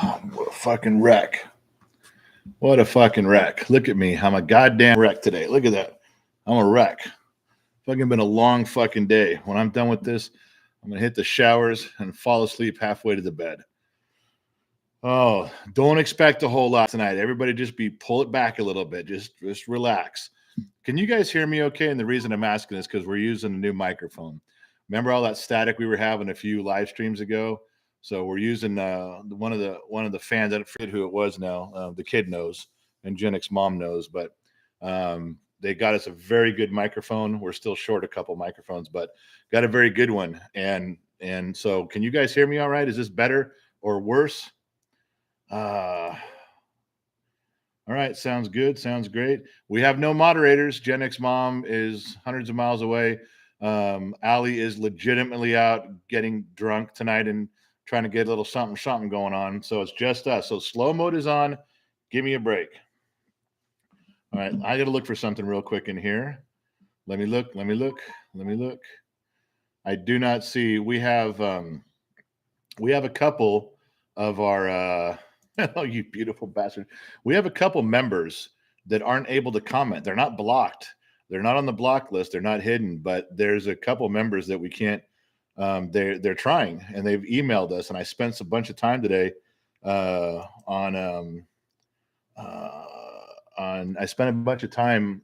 What a fucking wreck. What a fucking wreck. Look at me. I'm a goddamn wreck today. Look at that. I'm a wreck. Fucking been a long fucking day. When I'm done with this, I'm going to hit the showers and fall asleep halfway to the bed. Oh, don't expect a whole lot tonight. Everybody just pull it back a little bit. Just relax. Can you guys hear me okay? And the reason I'm asking is because we're using a new microphone. Remember all that static we were having a few live streams ago? So we're using one of the fans. I don't forget who it was now. The kid knows, and Jennick's mom knows. But they got us a very good microphone. We're still short a couple microphones, but got a very good one. And so, can you guys hear me all right? Is this better or worse? All right, sounds good. Sounds great. We have no moderators. Jennick's mom is hundreds of miles away. Allie is legitimately out getting drunk tonight and trying to get a little something going on. So it's just us. So slow mode is on. Give me a break. All right, I got to look for something real quick in here. Let me look. I do not see. We have a couple of our oh, you beautiful bastard. We have a couple members that aren't able to comment. They're not blocked. They're not on the block list. They're not hidden, but there's a couple members that we can't. They're trying, and they've emailed us. And I spent a bunch of time today I spent a bunch of time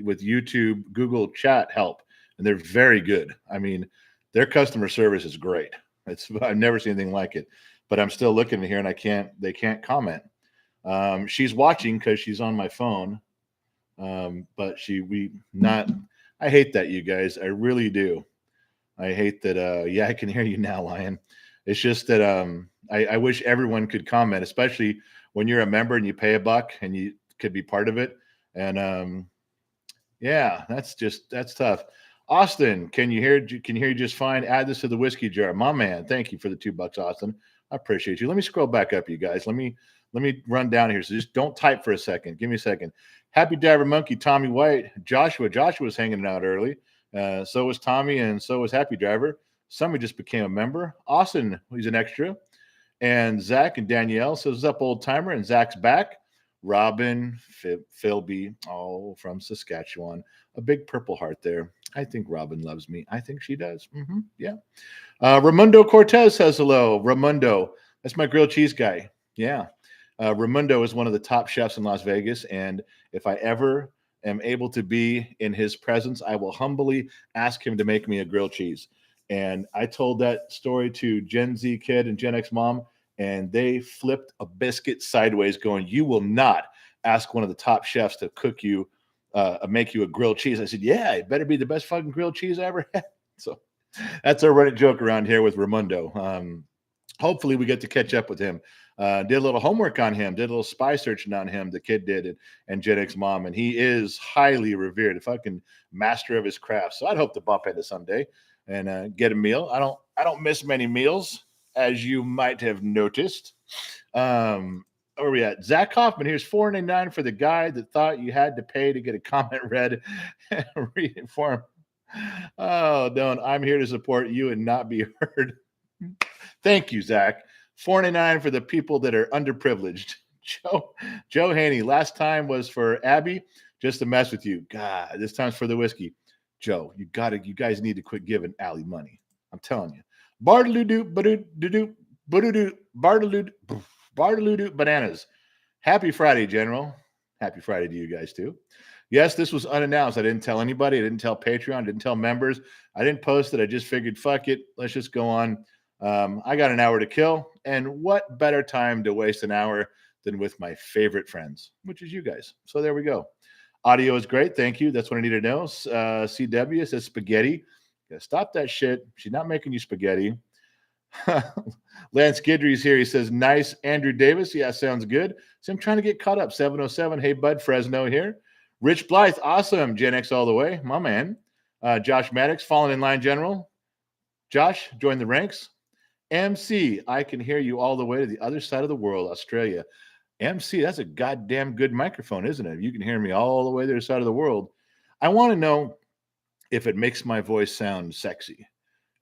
with YouTube, Google Chat help, and they're very good. I mean, their customer service is great. I've never seen anything like it. But I'm still looking here, and they can't comment. She's watching because she's on my phone. But I hate that, you guys. I really do. I hate that. Yeah, I can hear you now, Lion. It's just that I wish everyone could comment, especially when you're a member and you pay $1 and you could be part of it. And yeah, that's tough. Austin, can you hear you just fine? Add this to the whiskey jar. My man, thank you for the $2, Austin. I appreciate you. Let me scroll back up, you guys. Let me run down here. So just don't type for a second. Give me a second. Happy Diver Monkey, Tommy White, Joshua's hanging out early. So was Tommy, and so was Happy Driver. Somebody just became a member. Austin, he's an extra. And Zach and Danielle says, "What's up, old timer?" And Zach's back. Robin, Philby, all from Saskatchewan. A big purple heart there. I think Robin loves me. I think she does. Yeah. Raimundo Cortez says hello. Raimundo, that's my grilled cheese guy. Yeah. Raimundo is one of the top chefs in Las Vegas. And if I ever am able to be in his presence, I will humbly ask him to make me a grilled cheese. And I told that story to Gen Z kid and Gen X mom, and they flipped a biscuit sideways going, "You will not ask one of the top chefs to cook you, make you a grilled cheese." I said, "Yeah, it better be the best fucking grilled cheese I ever had." So that's our running joke around here with Raimundo. Hopefully we get to catch up with him. Did a little homework on him, did a little spy searching on him, the kid did, and Gen X mom, and he is highly revered, a fucking master of his craft. So I'd hope to bump into someday and get a meal. I don't miss many meals, as you might have noticed. Where are we at? Zach Hoffman, here's $4.99 for the guy that thought you had to pay to get a comment read. Read it for him. Oh, don't. I'm here to support you and not be heard. Thank you, Zach. $4.99 for the people that are underprivileged. Joe Haney, last time was for Abby, just to mess with you. God, this time's for the whiskey. Joe, you guys need to quit giving Allie money. I'm telling you. Bartaloo bananas. Happy Friday, General. Happy Friday to you guys too. Yes, this was unannounced. I didn't tell anybody. I didn't tell Patreon. I didn't tell members. I didn't post it. I just figured, fuck it. Let's just go on. I got an hour to kill. And what better time to waste an hour than with my favorite friends, which is you guys. So there we go. Audio is great. Thank you. That's what I need to know. CW says spaghetti. Gotta stop that shit. She's not making you spaghetti. Lance Guidry's here. He says, nice. Andrew Davis. Yeah, sounds good. So I'm trying to get caught up. 707. Hey, bud. Fresno here. Rich Blythe. Awesome. Gen X all the way. My man. Josh Maddox. Falling in line, General. Josh, join the ranks. MC, I can hear you all the way to the other side of the world, Australia. MC, that's a goddamn good microphone, isn't it? You can hear me all the way to the other side of the world. I want to know if it makes my voice sound sexy.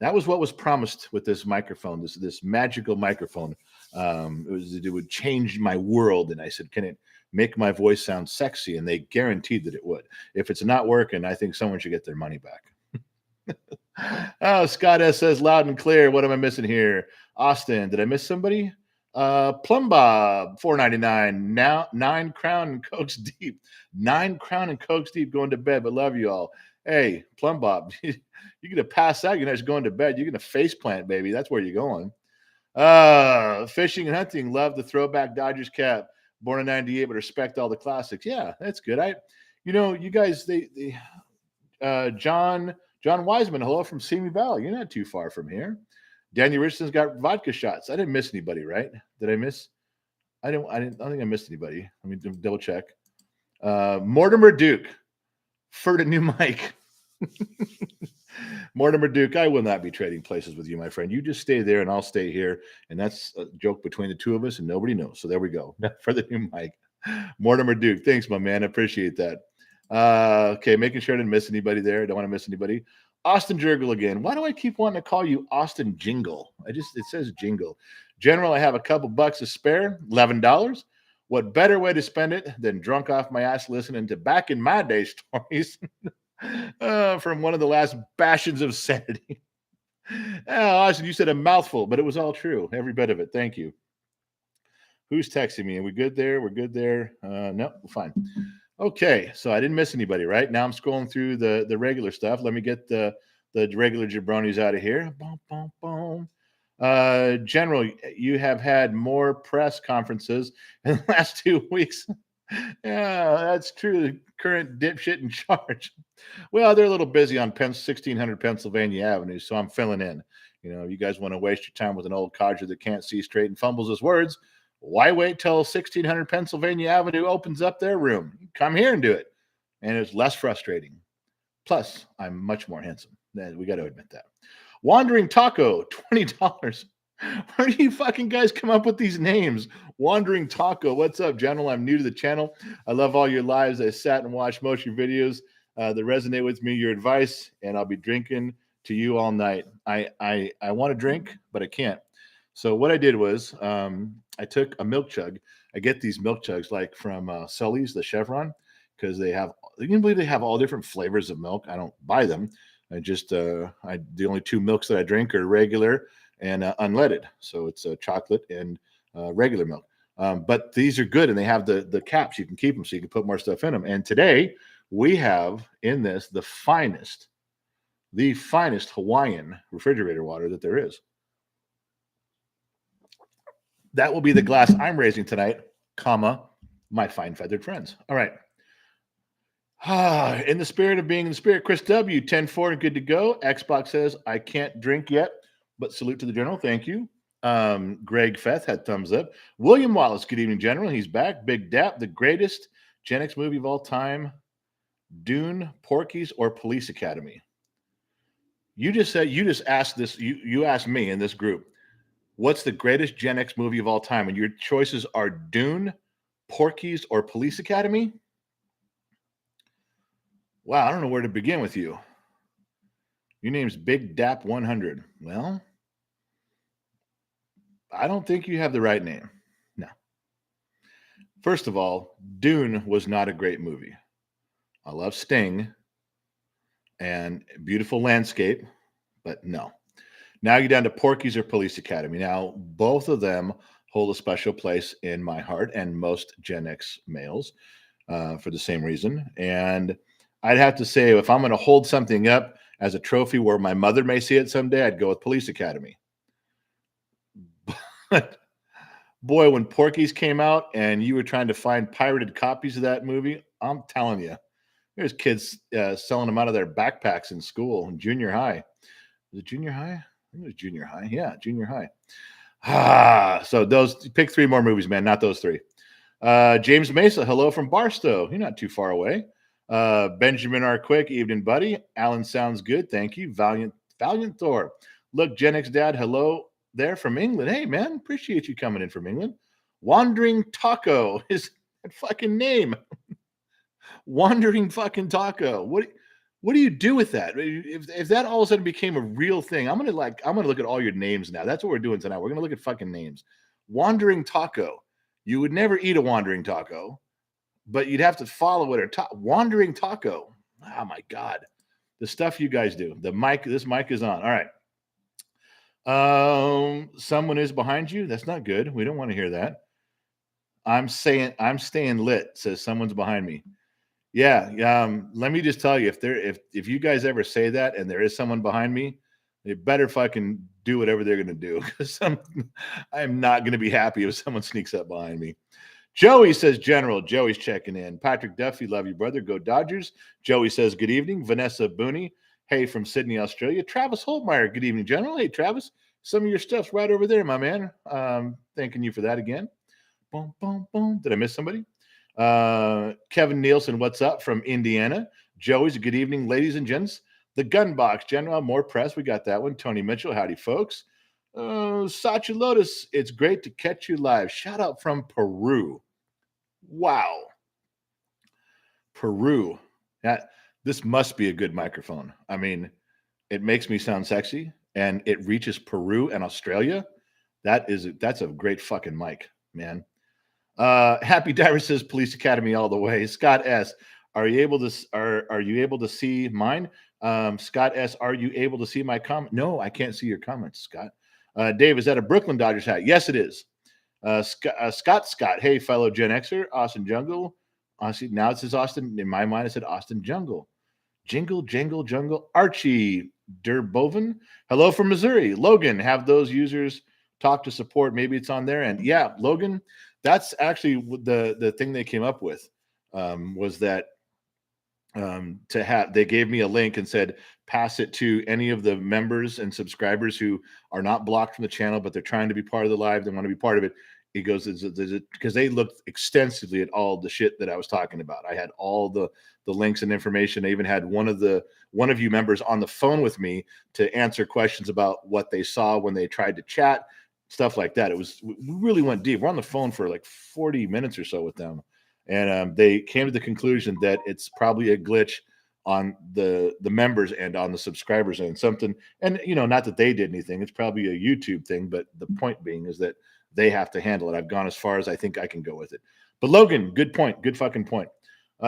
That was what was promised with this microphone, this magical microphone. It would change my world, and I said, "Can it make my voice sound sexy?" And they guaranteed that it would. If it's not working, I think someone should get their money back. Oh, Scott S says loud and clear. What am I missing here? Austin, did I miss somebody? Plum Bob, 4.99. Now 9 crown and Cokes deep. 9 crown and Cokes deep going to bed, but love you all. Hey, Plum Bob, you're gonna pass out. You're not just going to bed. You're gonna face plant, baby. That's where you're going. Fishing and hunting. Love the throwback Dodgers cap. Born in '98, but respect all the classics. Yeah, that's good. You guys, John Wiseman. Hello from Simi Valley. You're not too far from here. Danny Richardson's got vodka shots. I didn't miss anybody, right? Did I miss? I don't think I missed anybody. Let me double check. Mortimer Duke. For the new mic. Mortimer Duke, I will not be trading places with you, my friend. You just stay there and I'll stay here. And that's a joke between the two of us and nobody knows. So there we go. For the new mic. Mortimer Duke. Thanks, my man. I appreciate that. Okay, making sure I didn't miss anybody there. I don't want to miss anybody. Austin Jurgle again. Why do I keep wanting to call you Austin Jingle? It says Jingle. General, I have a couple bucks to spare, $11. What better way to spend it than drunk off my ass listening to back in my day stories from one of the last bastions of sanity. Austin, you said a mouthful, but it was all true. Every bit of it. Thank you. Who's texting me? Are we good there? We're good there. No, fine. Okay, so I didn't miss anybody, right? Now I'm scrolling through the regular stuff. Let me get the regular jabronis out of here. Boom, boom, boom. General, you have had more press conferences in the last 2 weeks. Yeah, that's true. The current dipshit in charge. Well, they're a little busy on 1600 Pennsylvania Avenue, so I'm filling in. You guys want to waste your time with an old codger that can't see straight and fumbles his words. Why wait till 1600 Pennsylvania Avenue opens up their room? Come here and do it. And it's less frustrating. Plus, I'm much more handsome. We got to admit that. Wandering Taco, $20. Where do you fucking guys come up with these names? Wandering Taco. What's up, General? I'm new to the channel. I love all your lives. I sat and watched most of your videos that resonate with me, your advice, and I'll be drinking to you all night. I want to drink, but I can't. So what I did was I took a milk chug. I get these milk chugs like from Sully's, the Chevron, because you can believe they have all different flavors of milk. I don't buy them. The only two milks that I drink are regular and unleaded. So it's chocolate and regular milk. But these are good, and they have the caps. You can keep them so you can put more stuff in them. And today we have in this the finest Hawaiian refrigerator water that there is. That will be the glass I'm raising tonight, my fine feathered friends. All right. In the spirit of being in the spirit, Chris W, 10-4 and good to go. Xbox says, I can't drink yet, but salute to the General. Thank you. Greg Feth had thumbs up. William Wallace, good evening, General. He's back. Big Dap, the greatest Gen X movie of all time. Dune, Porky's, or Police Academy? You just asked this. You asked me in this group, what's the greatest Gen X movie of all time? And your choices are Dune, Porky's, or Police Academy? Wow, I don't know where to begin with you. Your name's Big Dap 100. Well, I don't think you have the right name. No. First of all, Dune was not a great movie. I love Sting and beautiful landscape, but no. Now you're down to Porky's or Police Academy. Now, both of them hold a special place in my heart and most Gen X males for the same reason. And I'd have to say, if I'm going to hold something up as a trophy where my mother may see it someday, I'd go with Police Academy. But boy, when Porky's came out and you were trying to find pirated copies of that movie, I'm telling you, there's kids selling them out of their backpacks in school in junior high. Was it junior high? I think it was junior high. Yeah, junior high. So pick three more movies, man, not those three. James Mesa, hello from Barstow. You're not too far away. Benjamin R. Quick, evening, buddy. Alan sounds good. Thank you. Valiant Thor. Look, Gen X Dad, hello there from England. Hey, man, appreciate you coming in from England. Wandering Taco is that fucking name. Wandering fucking Taco. What do you do with that? If that all of a sudden became a real thing, I'm gonna look at all your names now. That's what we're doing tonight. We're gonna look at fucking names. Wandering taco. You would never eat a wandering taco, but you'd have to follow it or wandering taco. Oh my god, the stuff you guys do. This mic is on. All right. Someone is behind you. That's not good. We don't want to hear that. I'm staying lit. Says someone's behind me. Yeah. Let me just tell you, if you guys ever say that and there is someone behind me, they better fucking do whatever they're gonna do, because I'm not gonna be happy if someone sneaks up behind me. Joey says, General. Joey's checking in. Patrick Duffy, love you, brother. Go Dodgers. Joey says, good evening. Vanessa Booney, hey, from Sydney, Australia. Travis Holtmeyer, good evening, General. Hey, Travis, some of your stuff's right over there, my man. Thanking you for that again. Boom, boom, boom. Did I miss somebody? Kevin Nielsen, what's up, from Indiana. Joey's, good evening, ladies and gents. The Gun Box, General, more press. We got that one. Tony Mitchell, howdy, folks. Sachi Lotus, it's great to catch you live. Shout out from Peru. Wow. Peru. This must be a good microphone. I mean, it makes me sound sexy, and it reaches Peru and Australia. That's a great fucking mic, man. Happy Diver says Police Academy all the way. Scott S, are you able to see mine? Scott S, are you able to see my comment? No, I can't see your comments, Scott. Dave, is that a Brooklyn Dodgers hat? Yes, it is. Scott. Hey, fellow Gen Xer, Austin Jungle. Honestly, now it says Austin. In my mind, it said Austin Jungle. Jingle, jangle, jungle. Archie Derboven. Hello from Missouri. Logan, have those users talk to support. Maybe it's on their end. Yeah, Logan, that's actually the thing they came up with, was that they gave me a link and said, pass it to any of the members and subscribers who are not blocked from the channel, but they're trying to be part of the live. They want to be part of it. He goes, because they looked extensively at all the shit that I was talking about. I had all the links and information. I even had one of you members on the phone with me to answer questions about what they saw when they tried to chat, stuff like that. We really went deep. We're on the phone for like 40 minutes or so with them. And they came to the conclusion that it's probably a glitch on the members and on the subscribers and something. And, not that they did anything. It's probably a YouTube thing. But the point being is that they have to handle it. I've gone as far as I think I can go with it. But Logan, good point. Good fucking point.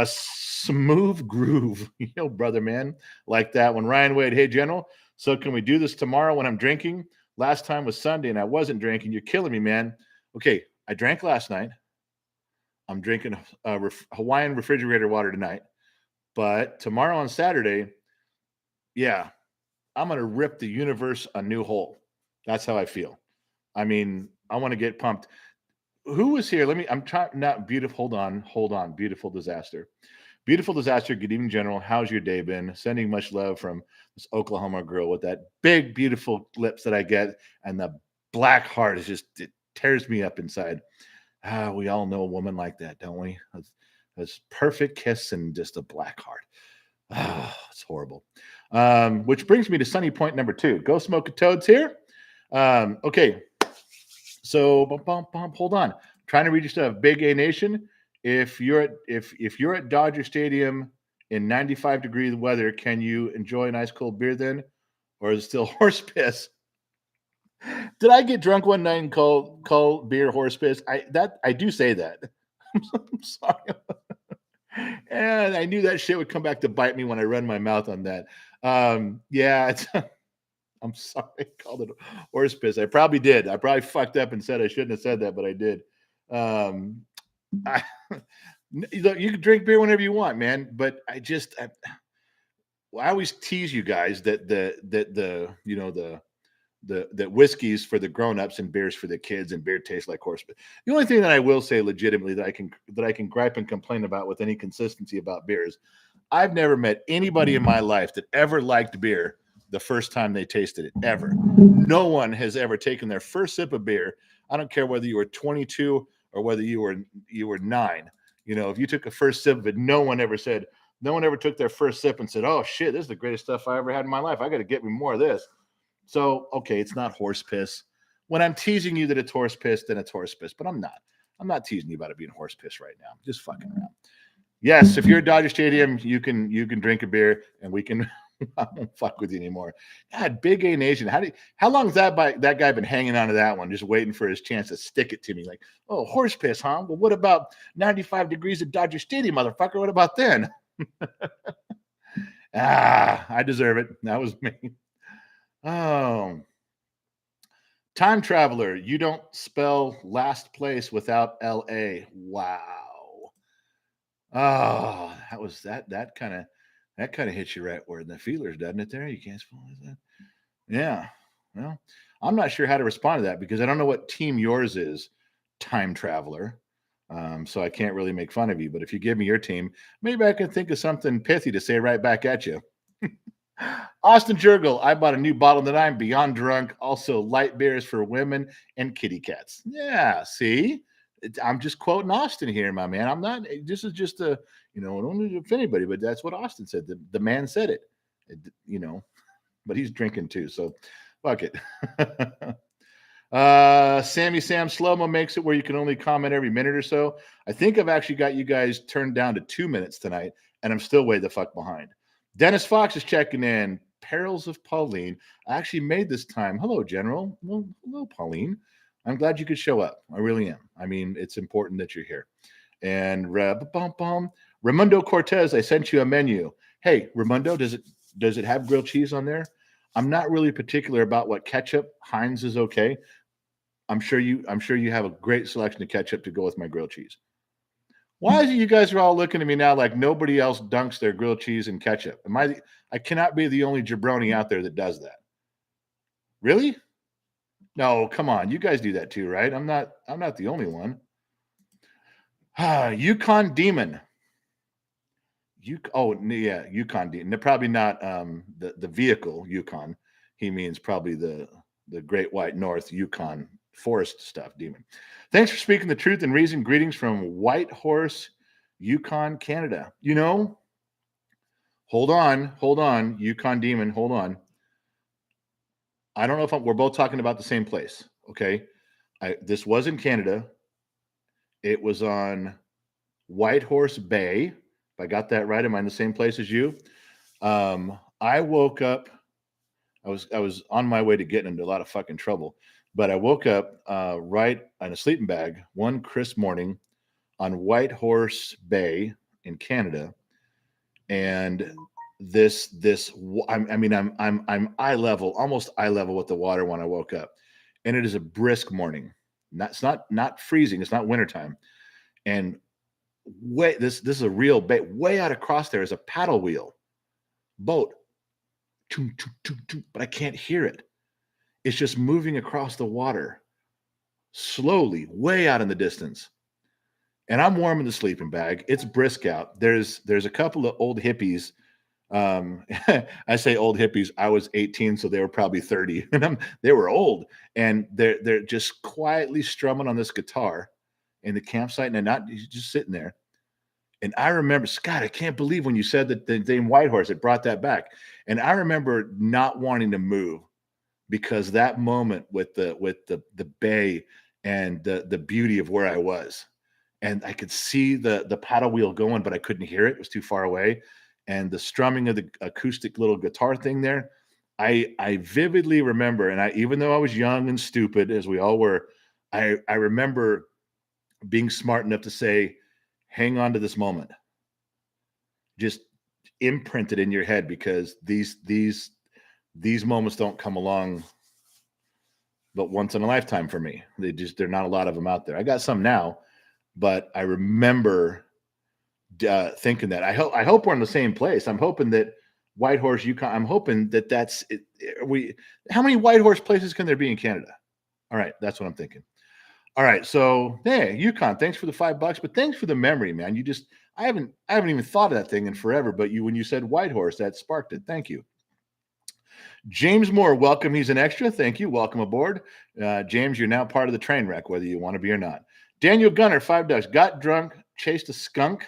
Smooth groove. Brother, man. Like that one. Ryan Wade, hey, General. So can we do this tomorrow when I'm drinking? Last time was Sunday and I wasn't drinking. You're killing me, man. Okay, I drank last night. I'm drinking Hawaiian refrigerator water tonight. But tomorrow on Saturday, yeah, I'm going to rip the universe a new hole. That's how I feel. I mean, I want to get pumped. Who was here? I'm trying, not beautiful. Hold on. Beautiful Disaster. Beautiful Disaster. Good evening, General. How's your day been? Sending much love from this Oklahoma girl with that big, beautiful lips that I get. And the black heart it tears me up inside. We all know a woman like that, don't we? That's perfect kiss and just a black heart. It's horrible. Which brings me to sunny point number 2. Go Smoke a Toads here. Okay. So hold on. I'm trying to read your stuff. Big A Nation. If you're at Dodger Stadium in 95-degree weather, can you enjoy an ice cold beer then? Or is it still horse piss? Did I get drunk one night and call beer horse piss? I do say that. I'm sorry. And I knew that shit would come back to bite me when I run my mouth on that. Yeah, I'm sorry I called it horse piss. I probably did. I probably fucked up and said I shouldn't have said that, but I did. You can drink beer whenever you want, man. But I always tease you guys that that whiskey's for the grown-ups and beer's for the kids, and beer tastes like horse piss. The only thing that I will say legitimately that I can gripe and complain about with any consistency about beers, I've never met anybody in my life that ever liked beer the first time they tasted it, ever. No one has ever taken their first sip of beer. I don't care whether you were 22 or whether you were 9. If you took a first sip of it, no one ever took their first sip and said, oh shit, this is the greatest stuff I ever had in my life. I got to get me more of this. So, okay, it's not horse piss. When I'm teasing you that it's horse piss, then it's horse piss. But I'm not. I'm not teasing you about it being horse piss right now. I'm just fucking around. Yes, if you're at Dodger Stadium, you can drink a beer, and we can. I won't fuck with you anymore. God, Big A Nation. How long has that guy been hanging on to that one, just waiting for his chance to stick it to me? Like, oh, horse piss, huh? Well, what about 95 degrees at Dodger Stadium, motherfucker? What about then? I deserve it. That was me. Oh, time traveler. You don't spell last place without LA. Wow. Oh, that kind of hits you right where in the feelers, doesn't it? There, you can't spell that. Yeah. Well, I'm not sure how to respond to that because I don't know what team yours is, time traveler. So I can't really make fun of you. But if you give me your team, maybe I can think of something pithy to say right back at you. Austin Jurgle, I bought a new bottle that I'm beyond drunk. Also, light beers for women and kitty cats. Yeah, see, I'm just quoting Austin here, my man. I'm not. This is just a, I don't need to offend anybody, but that's what Austin said. The man said it. But he's drinking too, so fuck it. Sammy Sam Slow-Mo makes it where you can only comment every minute or so. I think I've actually got you guys turned down to 2 minutes tonight, and I'm still way the fuck behind. Dennis Fox is checking in. Perils of Pauline. I actually made this time. Hello, General. Well, hello, Pauline. I'm glad you could show up. I really am. I mean, it's important that you're here. And Raimundo Cortez, I sent you a menu. Hey, Raimundo, does it have grilled cheese on there? I'm not really particular about what ketchup. Heinz is okay. I'm sure you have a great selection of ketchup to go with my grilled cheese. Why is it you guys are all looking at me now like nobody else dunks their grilled cheese in ketchup? I cannot be the only jabroni out there that does that. Really? No, come on. You guys do that too, right? I'm not the only one. Yukon Demon. Yukon Demon. They're probably not the vehicle Yukon. He means probably the Great White North Yukon forest stuff, Demon. Thanks for speaking the truth and reason. Greetings from Whitehorse, Yukon, Canada. Hold on, Yukon Demon, hold on. I don't know if we're both talking about the same place. Okay, this was in Canada. It was on Whitehorse Bay. If I got that right, am I in the same place as you? I woke up. I was on my way to getting into a lot of fucking trouble, but I woke up right on a sleeping bag one crisp morning on Whitehorse Bay in Canada, and I'm eye level, almost eye level with the water when I woke up, and it is a brisk morning. It's not freezing. It's not wintertime, and this is a real bay. Way out across there is a paddle wheel boat, but I can't hear it. It's just moving across the water slowly, way out in the distance. And I'm warm in the sleeping bag. It's brisk out. There's a couple of old hippies. I say old hippies. I was 18, so they were probably 30, and they were old, and they're just quietly strumming on this guitar in the campsite, and they're not just sitting there. And I remember, Scott, I can't believe when you said that the name Whitehorse, it brought that back. And I remember not wanting to move because that moment with the bay and the beauty of where I was. And I could see the paddle wheel going, but I couldn't hear it. It was too far away. And the strumming of the acoustic little guitar thing there, I vividly remember, and even though I was young and stupid, as we all were, I remember being smart enough to say, hang on to this moment. Just imprint it in your head because these moments don't come along but once in a lifetime for me. They're not a lot of them out there. I got some now, but I remember thinking that. I hope we're in the same place. I'm hoping that Whitehorse, Yukon. I'm hoping that that's it. How many Whitehorse places can there be in Canada? All right, that's what I'm thinking. All right, so hey, Yukon, thanks for the $5, but thanks for the memory, man. I haven't even thought of that thing in forever, but when you said Whitehorse, that sparked it. Thank you. James Moore, welcome. He's an extra. Thank you. Welcome aboard. James, you're now part of the train wreck, whether you want to be or not. Daniel Gunner, $5. Got drunk, chased a skunk.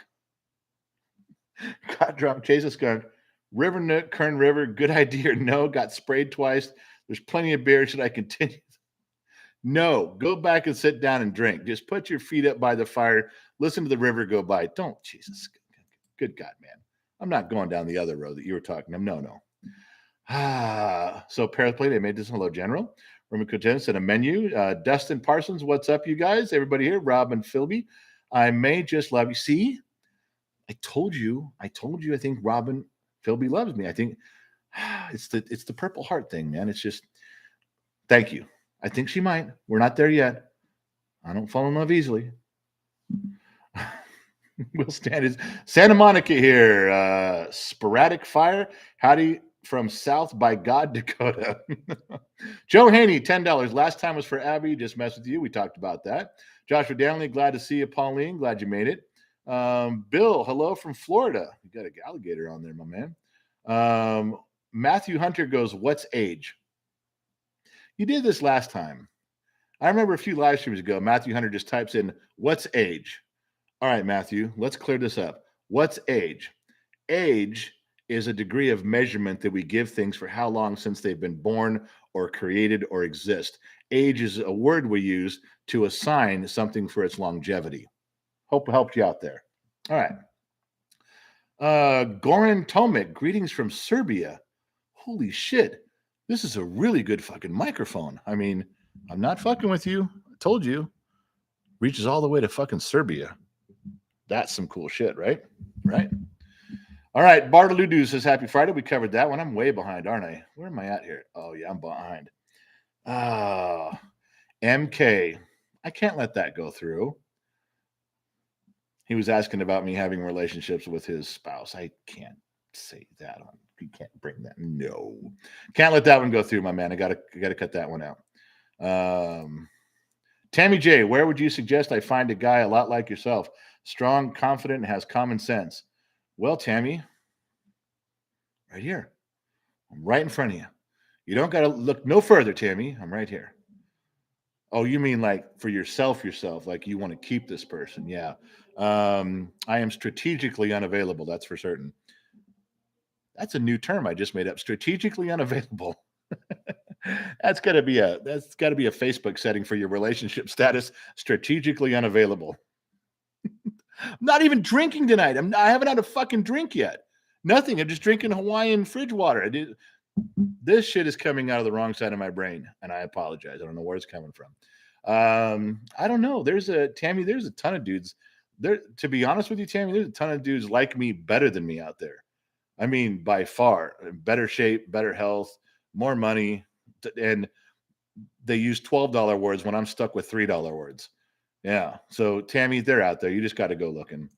Got drunk, chased a skunk. River Nook, Kern River, good idea or no? Got sprayed twice. There's plenty of beer. Should I continue? No, go back and sit down and drink. Just put your feet up by the fire. Listen to the river go by. Don't, Jesus. Good God, man. I'm not going down the other road that you were talking about. No. So Paris Play, they made this. Hello, General. Roman Coutens said a menu. Dustin Parsons, what's up, you guys? Everybody here. Robin Philby. I may just love you. See, I told you. I think Robin Philby loves me. I think it's the Purple Heart thing, man. It's just thank you. I think she might. We're not there yet. I don't fall in love easily. Will Stand is Santa Monica here. Sporadic Fire. Howdy from South by God, Dakota. Joe Haney, $10. Last time was for Abby. Just messed with you. We talked about that. Joshua Danley, glad to see you. Pauline, glad you made it. Bill, hello from Florida. You got an alligator on there, my man. Matthew Hunter goes, what's age? You did this last time. I remember a few live streams ago, Matthew Hunter just types in, what's age? All right, Matthew, let's clear this up. What's age? Age is a degree of measurement that we give things for how long since they've been born or created or exist. Age is a word we use to assign something for its longevity. Hope it helped you out there. All right. Goran Tomic, greetings from Serbia. Holy shit. This is a really good fucking microphone. I mean, I'm not fucking with you. I told you. Reaches all the way to fucking Serbia. That's some cool shit, right? Right. All right. Bartoludu says happy Friday. We covered that one. I'm way behind, aren't I? Where am I at here? Oh, yeah, I'm behind. MK. I can't let that go through. He was asking about me having relationships with his spouse. I can't say that on. You can't bring that. No. Can't let that one go through, my man. I gotta cut that one out. Tammy J, where would you suggest I find a guy a lot like yourself? Strong, confident, and has common sense. Well, Tammy, right here. I'm right in front of you. You don't got to look no further, Tammy. I'm right here. Oh, you mean like for yourself, like you want to keep this person. Yeah. I am strategically unavailable. That's for certain. That's a new term I just made up. Strategically unavailable. That's got to be a Facebook setting for your relationship status. Strategically unavailable. I'm not even drinking tonight. I haven't had a fucking drink yet. Nothing. I'm just drinking Hawaiian fridge water. This shit is coming out of the wrong side of my brain, and I apologize. I don't know where it's coming from. I don't know. There's a ton of dudes there. To be honest with you, Tammy, there's a ton of dudes like me, better than me out there. I mean, by far, better shape, better health, more money, and they use $12 words when I'm stuck with $3 words. Yeah. So Tammy, they're out there. You just got to go looking.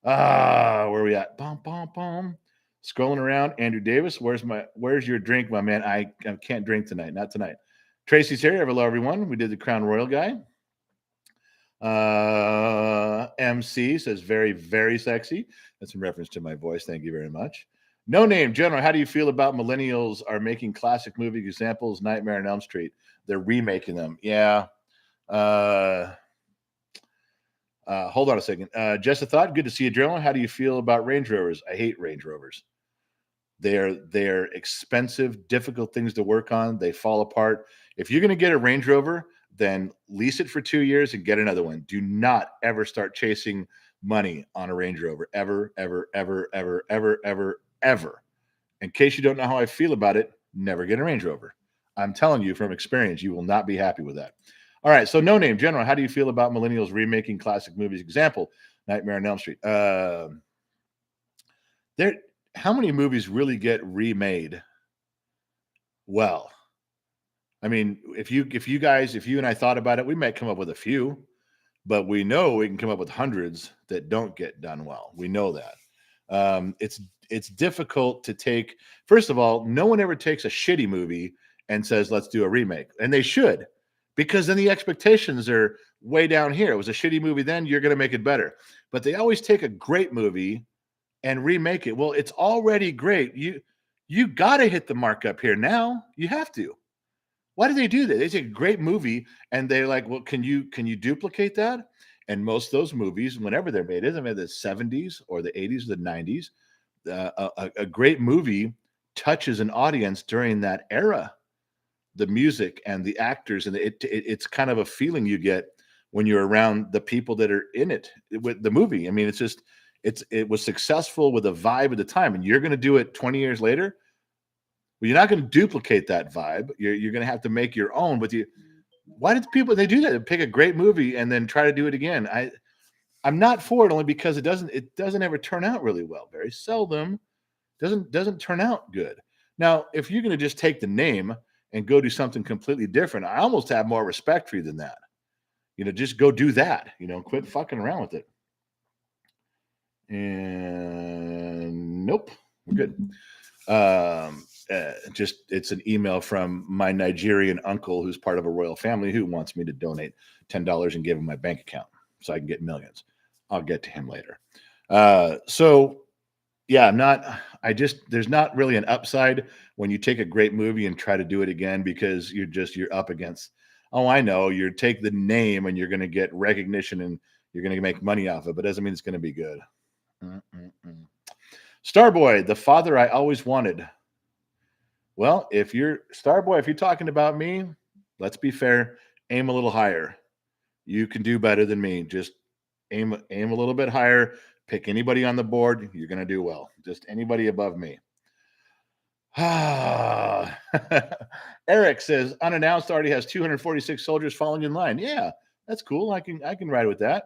Where are we at? Bum, bum, bum. Scrolling around. Andrew Davis, where's your drink, my man? I can't drink tonight. Not tonight. Tracy's here. Hello, everyone. We did the Crown Royal guy. MC says very, very sexy. That's in reference to my voice. Thank you very much. No Name General, how do you feel about millennials are making classic movie examples? Nightmare on Elm Street. They're remaking them. Yeah. Hold on a second. Just a thought. Good to see you, General. How do you feel about Range Rovers? I hate Range Rovers. They're expensive, difficult things to work on. They fall apart. If you're going to get a Range Rover, then lease it for 2 years and get another one. Do not ever start chasing money on a Range Rover. Ever, ever, ever, ever, ever, ever, ever. In case you don't know how I feel about it, never get a Range Rover. I'm telling you from experience, you will not be happy with that. All right, so No Name General, how do you feel about millennials remaking classic movies? Example, Nightmare on Elm Street. How many movies really get remade? Well, I mean, if you and I thought about it, we might come up with a few, but we know we can come up with hundreds that don't get done well. We know that. It's difficult to take. First of all, no one ever takes a shitty movie and says, let's do a remake. And they should, because then the expectations are way down here. It was a shitty movie then, you're going to make it better. But they always take a great movie and remake it. Well, it's already great. You got to hit the mark up here now. You have to. Why do they do that? They take a great movie and they're like, well, can you duplicate that? And most of those movies, whenever they're made, either the 70s or the 80s or the 90s, a great movie touches an audience during that era. The music and the actors, and it's kind of a feeling you get when you're around the people that are in it with the movie. I mean, it was successful with a vibe at the time, and you're going to do it 20 years later. Well, you're not going to duplicate that vibe. You're going to have to make your own. But why did people they do that? They pick a great movie and then try to do it again. I'm not for it only because it doesn't ever turn out really well. Very seldom doesn't turn out good. Now, if you're going to just take the name and go do something completely different, I almost have more respect for you than that. Just go do that. Quit fucking around with it. And nope, we're good. It's an email from my Nigerian uncle who's part of a royal family who wants me to donate $10 and give him my bank account so I can get millions. I'll get to him later. So yeah, there's not really an upside when you take a great movie and try to do it again because you're up against, oh, I know, you take the name and you're going to get recognition and you're going to make money off it, but it doesn't mean it's going to be good. Starboy, the father I always wanted. Well, if you're talking about me, let's be fair, aim a little higher. You can do better than me. Just aim a little bit higher. Pick anybody on the board. You're going to do well. Just anybody above me. Eric says, Unannounced already has 246 soldiers falling in line. Yeah, that's cool. I can ride with that.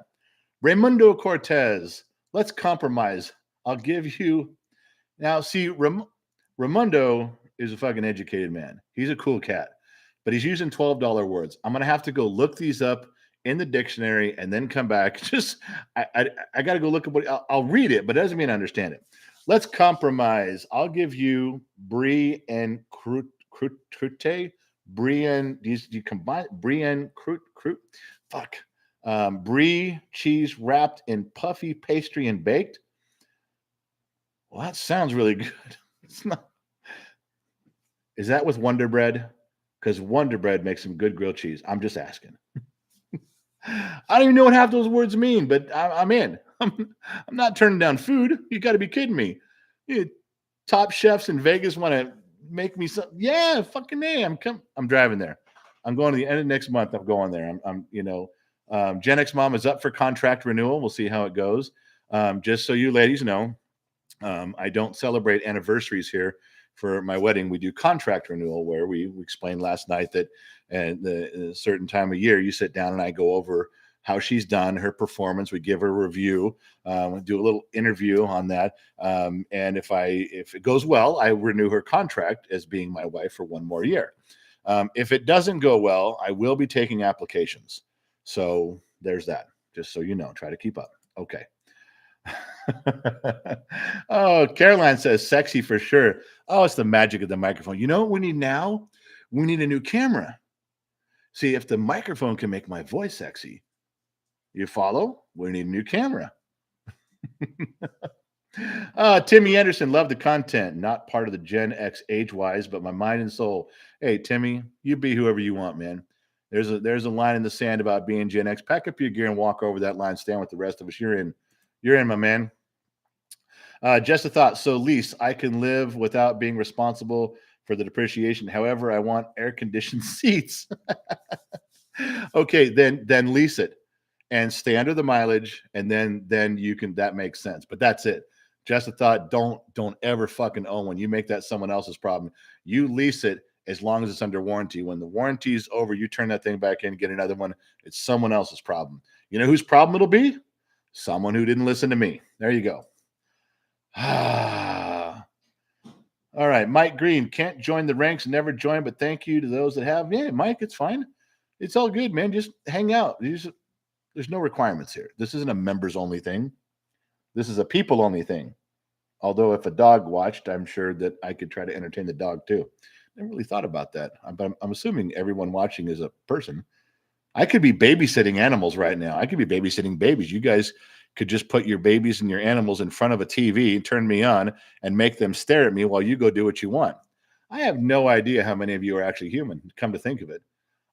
Raimundo Cortez, let's compromise. I'll give you. Now, see, Raimundo is a fucking educated man. He's a cool cat, but he's using $12 words. I'm going to have to go look these up in the dictionary and then come back. I got to go look at what I'll read it, but it doesn't mean I understand it. Let's compromise. I'll give you brie and croûte. Brie and you combine brie and croûte. Fuck. Brie cheese wrapped in puffy pastry and baked. Well, that sounds really good. It's not. Is that with Wonder Bread? Because Wonder Bread makes some good grilled cheese. I'm just asking. I don't even know what half those words mean, but I'm in. I'm not turning down food. You got to be kidding me. Top chefs in Vegas want to make me some. Yeah, fucking A. I'm driving there. I'm going to the end of next month. I'm going there. Gen X Mom is up for contract renewal. We'll see how it goes. Just so you ladies know, I don't celebrate anniversaries here. For my wedding, we do contract renewal where we explained last night that at a certain time of year, you sit down and I go over how she's done, her performance. We give her a review, do a little interview on that. And if it goes well, I renew her contract as being my wife for one more year. If it doesn't go well, I will be taking applications. So there's that. Just so you know, try to keep up. Okay. Oh, Caroline says sexy for sure. Oh, it's the magic of the microphone. You know what we need now? We need a new camera. See, if the microphone can make my voice sexy, you follow? We need a new camera. Timmy Anderson, love the content. Not part of the Gen X age-wise, but my mind and soul. Hey, Timmy, you be whoever you want, man. There's a line in the sand about being Gen X. Pack up your gear and walk over that line. Stand with the rest of us. You're in. You're in, my man. Just a thought. So, lease, I can live without being responsible for the depreciation. However, I want air-conditioned seats. Okay, then lease it and stay under the mileage, and then you can. That makes sense. But that's it. Just a thought. Don't ever fucking own one. You make that someone else's problem. You lease it as long as it's under warranty. When the warranty is over, you turn that thing back in and get another one. It's someone else's problem. You know whose problem it'll be? Someone who didn't listen to me. There you go. All right. Mike Green, can't join the ranks, never join, but thank you to those that have. Yeah, Mike, it's fine. It's all good, man. Just hang out. There's no requirements here. This isn't a members only thing. This is a people only thing. Although if a dog watched, I'm sure that I could try to entertain the dog too. Never really thought about that. But I'm assuming everyone watching is a person. I could be babysitting animals right now. I could be babysitting babies. You guys could just put your babies and your animals in front of a TV, turn me on, and make them stare at me while you go do what you want. I have no idea how many of you are actually human, come to think of it.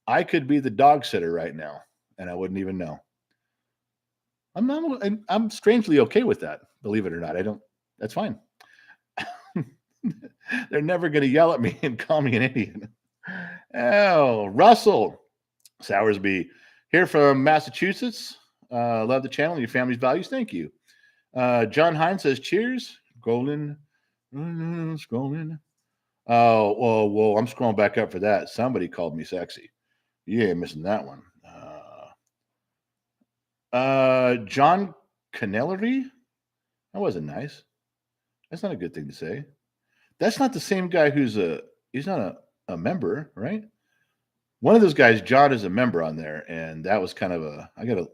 I could be the dog sitter right now, and I wouldn't even know. I'm strangely okay with that, believe it or not. That's fine. They're never going to yell at me and call me an idiot. Oh, Russell Sowersby here from Massachusetts. Love the channel and your family's values. Thank you. John Hines says, cheers. Golden. Scrolling. Oh, whoa. I'm scrolling back up for that. Somebody called me sexy. You ain't missing that one. John Canellery? That wasn't nice. That's not a good thing to say. That's not the same guy he's not a member, right? One of those guys, John, is a member on there, and that was kind of I gotta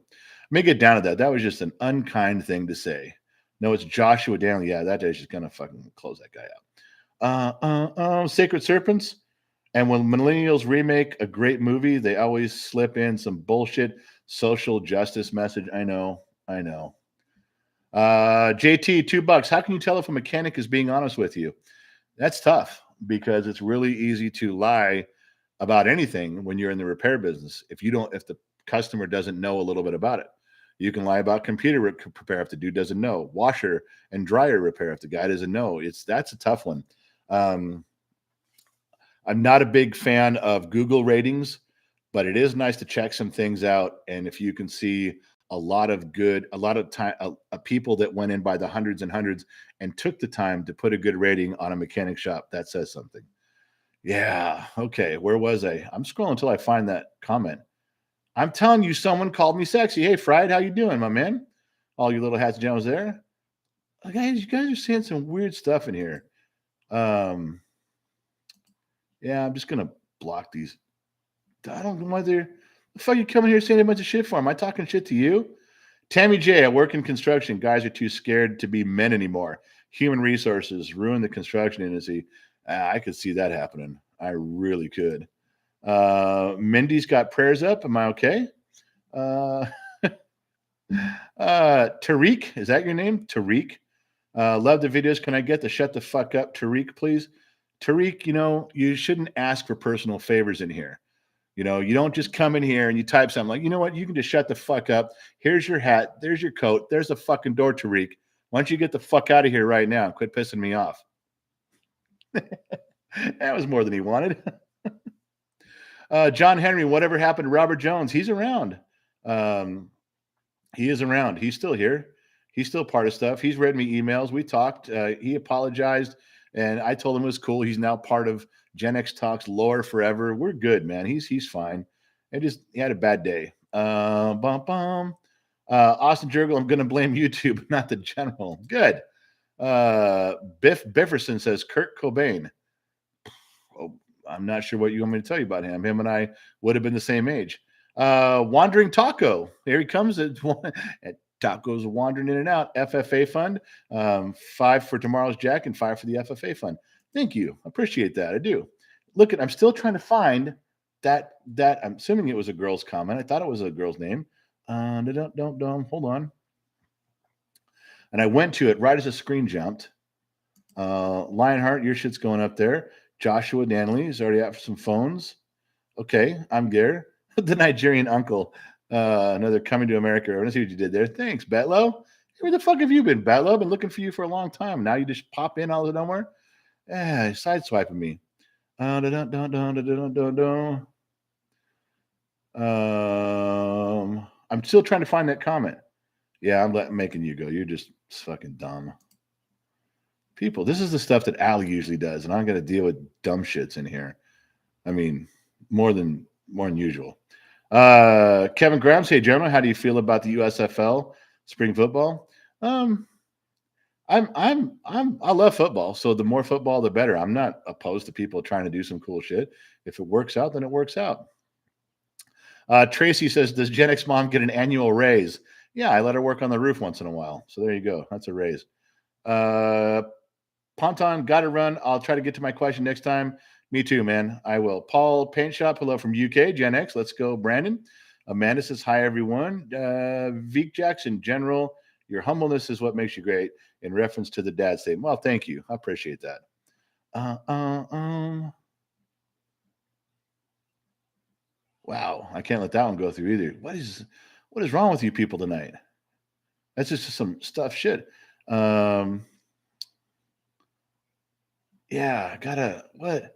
make it down to that. That was just an unkind thing to say. No, it's Joshua Danley. Yeah, that guy's just gonna fucking close that guy out. Sacred Serpents. And when millennials remake a great movie, they always slip in some bullshit social justice message. I know. JT, $2. How can you tell if a mechanic is being honest with you? That's tough because it's really easy to lie about anything when you're in the repair business. If the customer doesn't know a little bit about it, you can lie about computer repair if the dude doesn't know, washer and dryer repair if the guy doesn't know. That's a tough one. I'm not a big fan of Google ratings, but it is nice to check some things out. And if you can see a lot of time, people that went in by the hundreds and hundreds and took the time to put a good rating on a mechanic shop, that says something. Yeah. Okay. Where was I? I'm scrolling until I find that comment. I'm telling you, someone called me sexy. Hey, Fried, how you doing, my man? All you little hats and gentlemen there. Guys, you guys are saying some weird stuff in here. Yeah, I'm just gonna block these. I don't know why the fuck you coming here saying a bunch of shit for. Am I talking shit to you? Tammy J, I work in construction. Guys are too scared to be men anymore. Human resources ruin the construction industry. I could see that happening. I really could. Mindy's got prayers up. Am I okay? Tariq, is that your name? Tariq. Love the videos. Can I get the shut the fuck up, Tariq, please? Tariq, you shouldn't ask for personal favors in here. You don't just come in here and you type something like, you know what? You can just shut the fuck up. Here's your hat. There's your coat. There's the fucking door, Tariq. Why don't you get the fuck out of here right now and quit pissing me off? That was more than he wanted. John Henry, whatever happened to Robert Jones? He's around. He is around. He's still here. He's still part of stuff. He's read me emails. We talked. He apologized, and I told him it was cool. He's now part of Gen X Talks lore forever. We're good, man. He's fine. He had a bad day. Austin Jurgle, I'm going to blame YouTube, not the general. Good. Biff Bifferson says Kurt Cobain. Oh, I'm not sure what you want me to tell you about him. Him and I would have been the same age. Wandering Taco. Here he comes at Tacos wandering in and out. FFA fund. 5 for tomorrow's Jack and 5 for the FFA fund. Thank you. Appreciate that. I do. Look, I'm still trying to find that. I'm assuming it was a girl's comment. I thought it was a girl's name. Hold on. And I went to it right as the screen jumped. Lionheart, your shit's going up there. Joshua Danley is already out for some phones. Okay, I'm there. The Nigerian uncle. Another Coming to America. I want to see what you did there. Thanks, Betlo. Where the fuck have you been, Betlo? I've been looking for you for a long time. Now you just pop in out of nowhere. Sideswiping me. I'm still trying to find that comment. Yeah, I'm making you go. You're just fucking dumb. People, this is the stuff that Al usually does, and I'm going to deal with dumb shits in here. I mean, more than usual. Kevin Graham, hey, Jeremy, how do you feel about the USFL spring football? I love football, so the more football, the better. I'm not opposed to people trying to do some cool shit. If it works out, then it works out. Tracy says, does Gen X mom get an annual raise? Yeah, I let her work on the roof once in a while. So there you go. That's a raise. Ponton, got to run. I'll try to get to my question next time. Me too, man. I will. Paul Paint Shop, hello from UK, Gen X. Let's go, Brandon. Amanda says, hi, everyone. Veek Jackson, General, your humbleness is what makes you great, in reference to the dad statement. Well, thank you. I appreciate that. Wow, I can't let that one go through either. What is wrong with you people tonight? That's just some stuff shit. Yeah, what?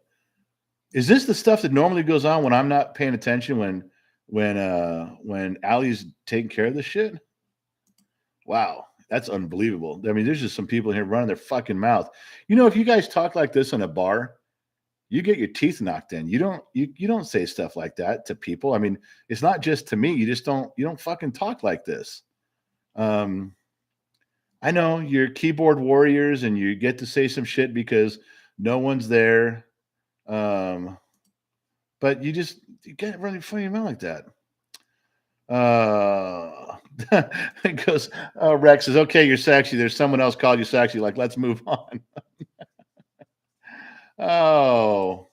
Is this the stuff that normally goes on when I'm not paying attention when Allie's taking care of this shit? Wow. That's unbelievable. I mean, there's just some people here running their fucking mouth. You know, if you guys talk like this in a bar, you get your teeth knocked in. You don't say stuff like that to people. I mean, it's not just to me. You don't fucking talk like this. Um, I know you're keyboard warriors and you get to say some shit because no one's there. Um, but you can't really funny your mouth like that. It goes, Rex says, okay, you're sexy. There's someone else called you sexy. Like, let's move on. Oh.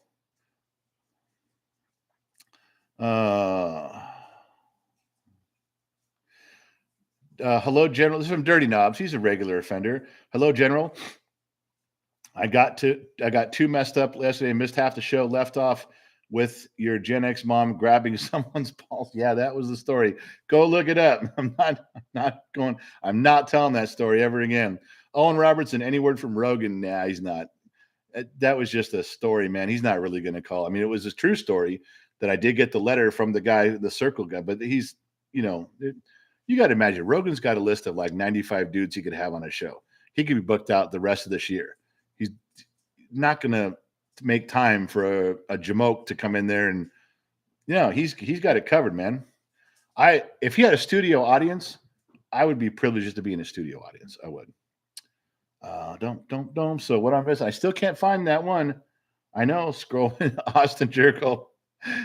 Hello, General. This is from Dirty Knobs. He's a regular offender. Hello, General. I got too messed up yesterday. Missed half the show. Left off with your Gen X mom grabbing someone's balls. Yeah, that was the story. Go look it up. I'm not telling that story ever again. Owen Robertson, any word from Rogan? Nah, he's not. That was just a story, man. He's not really going to call. I mean, it was a true story that I did get the letter from the guy, the circle guy, but he's, you got to imagine Rogan's got a list of like 95 dudes he could have on a show. He could be booked out the rest of this year. He's not going to make time for a jamoke to come in there and, he's got it covered, man. If he had a studio audience, I would be privileged to be in a studio audience. I would. Don't. So what I'm missing, I still can't find that one. I know. Scrolling, Austin Jericho.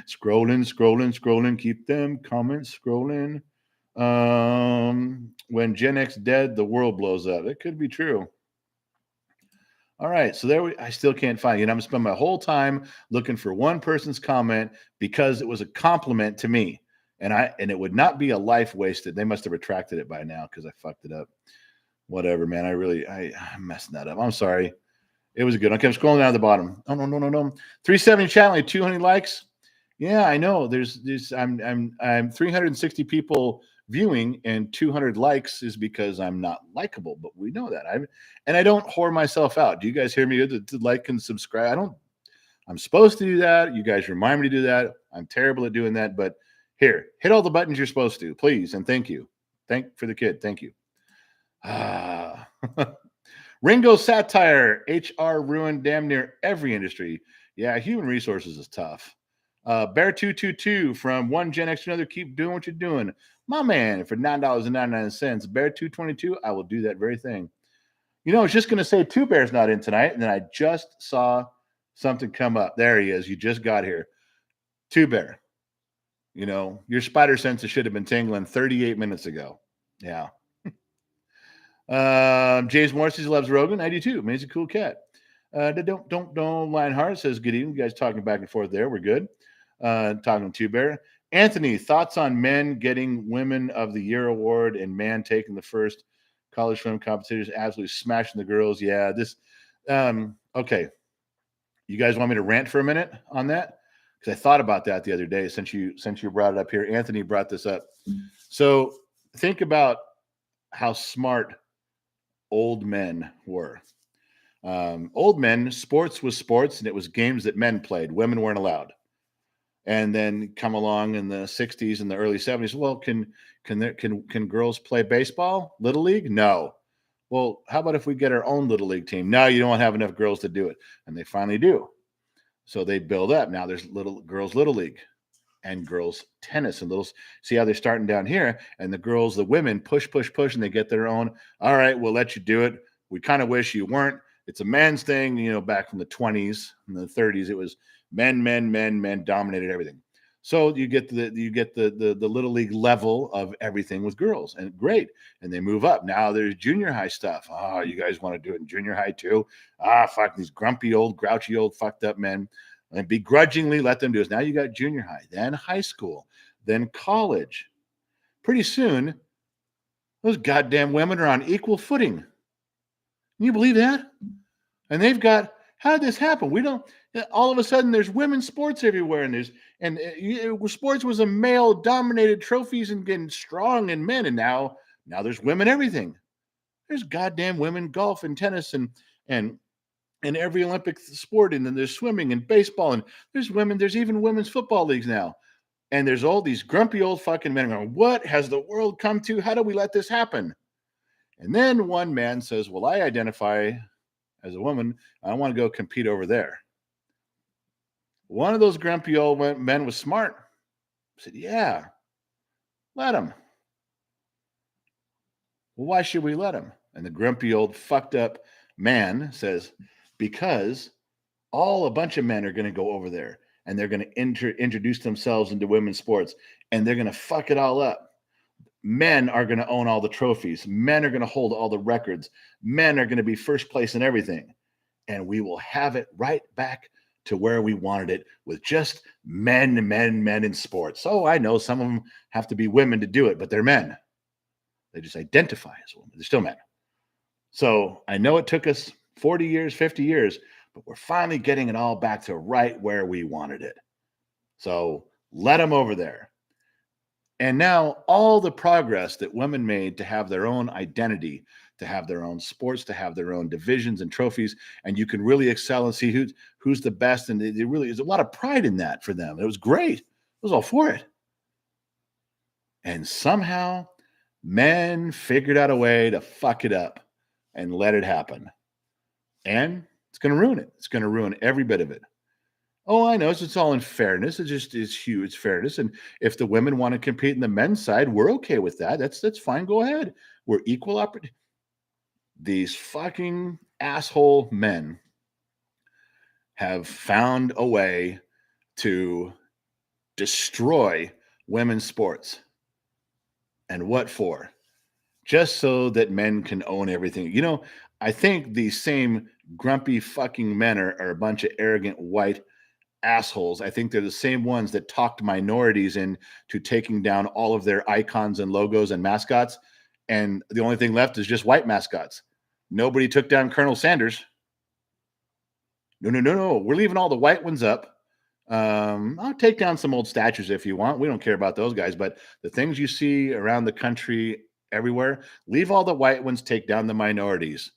Scrolling. Keep them coming. Scrolling. When Gen X dead, the world blows up. It could be true. All right, so I still can't find it. I'm gonna spend my whole time looking for one person's comment because it was a compliment to me, and it would not be a life wasted. They must have retracted it by now because I fucked it up. Whatever, man. I'm messing that up. I'm sorry. It was good. Okay, I'm scrolling down to the bottom. Oh no. 370 channel, 200 likes. Yeah, I know. I'm 360 people viewing and 200 likes is because I'm not likable, but we know that. I don't whore myself out. Do you guys hear me? To like and subscribe. I'm supposed to do that. You guys remind me to do that. I'm terrible at doing that, but here, hit all the buttons you're supposed to, please, and thank you. Thank for the kid. Thank you. Ringo satire. HR ruined damn near every industry. Yeah, human resources is tough. Bear222 from one Gen X to another. Keep doing what you're doing. My man, for $9.99. Bear222, I will do that very thing. I was just going to say Two Bear's not in tonight, and then I just saw something come up. There he is. You just got here. Two Bear. Your spider senses should have been tingling 38 minutes ago. Yeah. James Morrissey loves Rogan. I do too. Amazing, cool cat. Don't Lionheart says good evening. You guys talking back and forth there. We're good. Talking to Bear. Anthony, thoughts on men getting Women of the Year award and man taking the first college swim competitors, absolutely smashing the girls. Yeah, this. Okay. You guys want me to rant for a minute on that? Because I thought about that the other day since you brought it up here. Anthony brought this up. So think about how smart old men were. Old men, sports was sports, and it was games that men played. Women weren't allowed. And then come along in the 60s and the early 70s. Well, can girls play baseball? Little league? No. Well, how about if we get our own little league team? No, you don't have enough girls to do it. And they finally do. So they build up. Now there's little league and girls tennis and see how they're starting down here. And the women push, and they get their own. All right, we'll let you do it. We kind of wish you weren't. It's a man's thing, back from the 20s and the 30s, it was men dominated everything. So you get the little league level of everything with girls, and great. And they move up. Now there's junior high stuff. Oh, you guys want to do it in junior high too? Fuck these grumpy old, grouchy old, fucked up men. And begrudgingly let them do it. Now you got junior high, then high school, then college. Pretty soon, those goddamn women are on equal footing. Can you believe that? And how did this happen? We don't. All of a sudden, there's women's sports everywhere, and sports was a male-dominated trophies and getting strong in men, and now there's women everything. There's goddamn women golf and tennis and every Olympic sport, and then there's swimming and baseball, and there's even women's football leagues now. And there's all these grumpy old fucking men going, what has the world come to? How do we let this happen? And then one man says, well, I identify as a woman. I want to go compete over there. One of those grumpy old men was smart. Said, yeah, let him. Well, why should we let him? And the grumpy old fucked up man says, because a bunch of men are going to go over there and they're going to introduce themselves into women's sports and they're going to fuck it all up. Men are going to own all the trophies. Men are going to hold all the records. Men are going to be first place in everything. And we will have it right back to where we wanted it with just men in sports. Oh, I know some of them have to be women to do it, but they're men. They just identify as women. They're still men. So I know it took us 40 years, 50 years, but we're finally getting it all back to right where we wanted it. So let them over there. And now all the progress that women made to have their own identity, to have their own sports, to have their own divisions and trophies, and you can really excel and see who's the best. And it really is a lot of pride in that for them. It was great. I was all for it. And somehow men figured out a way to fuck it up and let it happen. And it's going to ruin it. It's going to ruin every bit of it. Oh, I know. It's all in fairness. It just is huge fairness. And if the women want to compete in the men's side, we're okay with that. That's fine. Go ahead. We're equal opportunity. These fucking asshole men have found a way to destroy women's sports. And what for? Just so that men can own everything. You know, I think these same grumpy fucking men are a bunch of arrogant white assholes. I think they're the same ones that talked minorities into taking down all of their icons and logos and mascots. And the only thing left is just white mascots. Nobody took down Colonel Sanders. No. We're leaving all the white ones up. I'll take down some old statues if you want. We don't care about those guys. But the things you see around the country, everywhere, leave all the white ones, take down the minorities.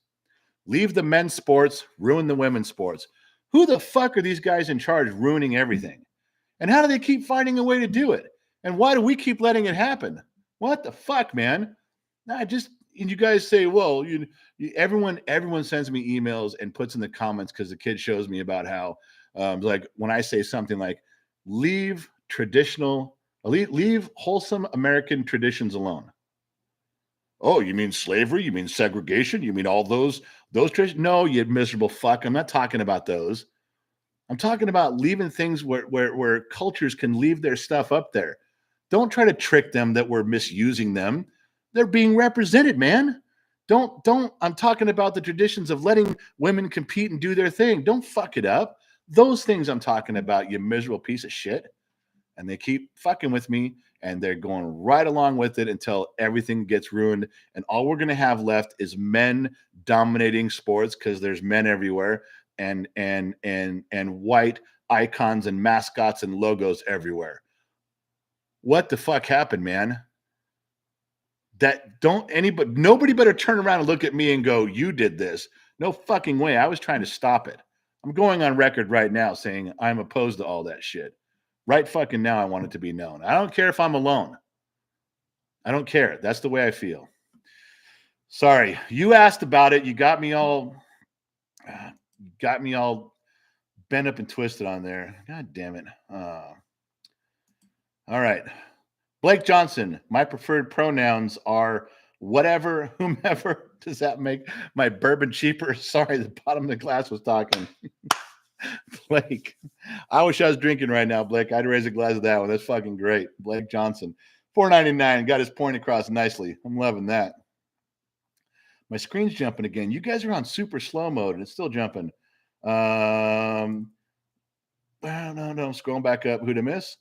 Leave the men's sports, ruin the women's sports. Who the fuck are these guys in charge ruining everything? And how do they keep finding a way to do it? And why do we keep letting it happen? What the fuck, man? And you guys say, well, everyone sends me emails and puts in the comments because the kid shows me about how, like when I say something like, leave wholesome American traditions alone. Oh, you mean slavery? You mean segregation? You mean all those traditions? No, you miserable fuck. I'm not talking about those. I'm talking about leaving things where cultures can leave their stuff up there. Don't try to trick them that we're misusing them. They're being represented, man. I'm talking about the traditions of letting women compete and do their thing. Don't fuck it up. Those things I'm talking about, you miserable piece of shit. And they keep fucking with me and they're going right along with it until everything gets ruined. And all we're going to have left is men dominating sports because there's men everywhere and white icons and mascots and logos everywhere. What the fuck happened, man? Nobody better turn around and look at me and go, you did this. No fucking way. I was trying to stop it. I'm going on record right now saying I'm opposed to all that shit. Right fucking now, I want it to be known. I don't care if I'm alone. I don't care. That's the way I feel. Sorry, you asked about it. You got me all bent up and twisted on there. God damn it. All right. Blake Johnson, my preferred pronouns are whatever, whomever. Does that make my bourbon cheaper? Sorry, the bottom of the glass was talking. Blake, I wish I was drinking right now, Blake. I'd raise a glass of that one. That's fucking great. Blake Johnson, $4.99, got his point across nicely. I'm loving that. My screen's jumping again. You guys are on super slow mode, and it's still jumping. No. Scrolling back up. Who'd I miss?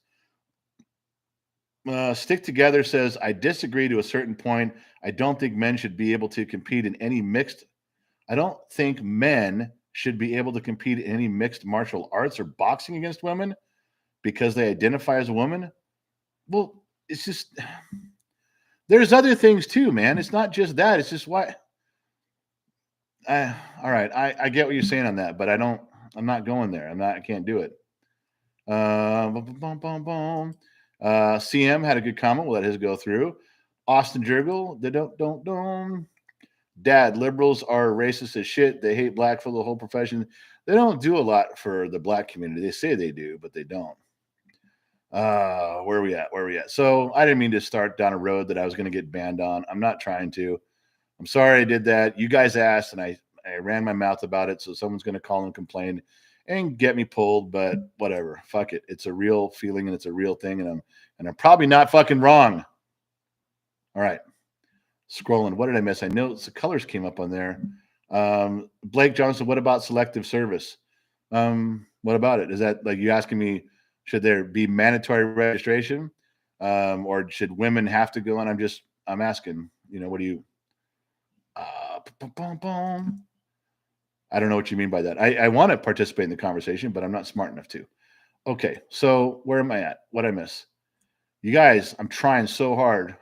Stick Together says, I disagree to a certain point. I don't think men should be able to compete in any mixed. I don't think men should be able to compete in any mixed martial arts or boxing against women because they identify as a woman. Well, it's just, there's other things too, man. It's not just that. It's just why. All right. I get what you're saying on that, but I'm not going there. I can't do it. CM had a good comment. We'll let his go through. Austin Jurgle, Dad, liberals are racist as shit. They hate black for the whole profession. They don't do a lot for the black community. They say they do, but they don't. Where are we at? Where are we at? So I didn't mean to start down a road that I was going to get banned on. I'm not trying to. I'm sorry I did that. You guys asked, and I ran my mouth about it. So someone's going to call and complain and get me pulled. But whatever, fuck it. It's a real feeling and it's a real thing, and I'm probably not fucking wrong. All right, scrolling. What did I miss? I know the colors came up on there. Blake Johnson. What about selective service? What about it? Is that like you asking me? Should there be mandatory registration, or should women have to go? And I'm asking. What do you? I don't know what you mean by that. I want to participate in the conversation, but I'm not smart enough to. Okay, so where am I at? What I miss? You guys, I'm trying so hard.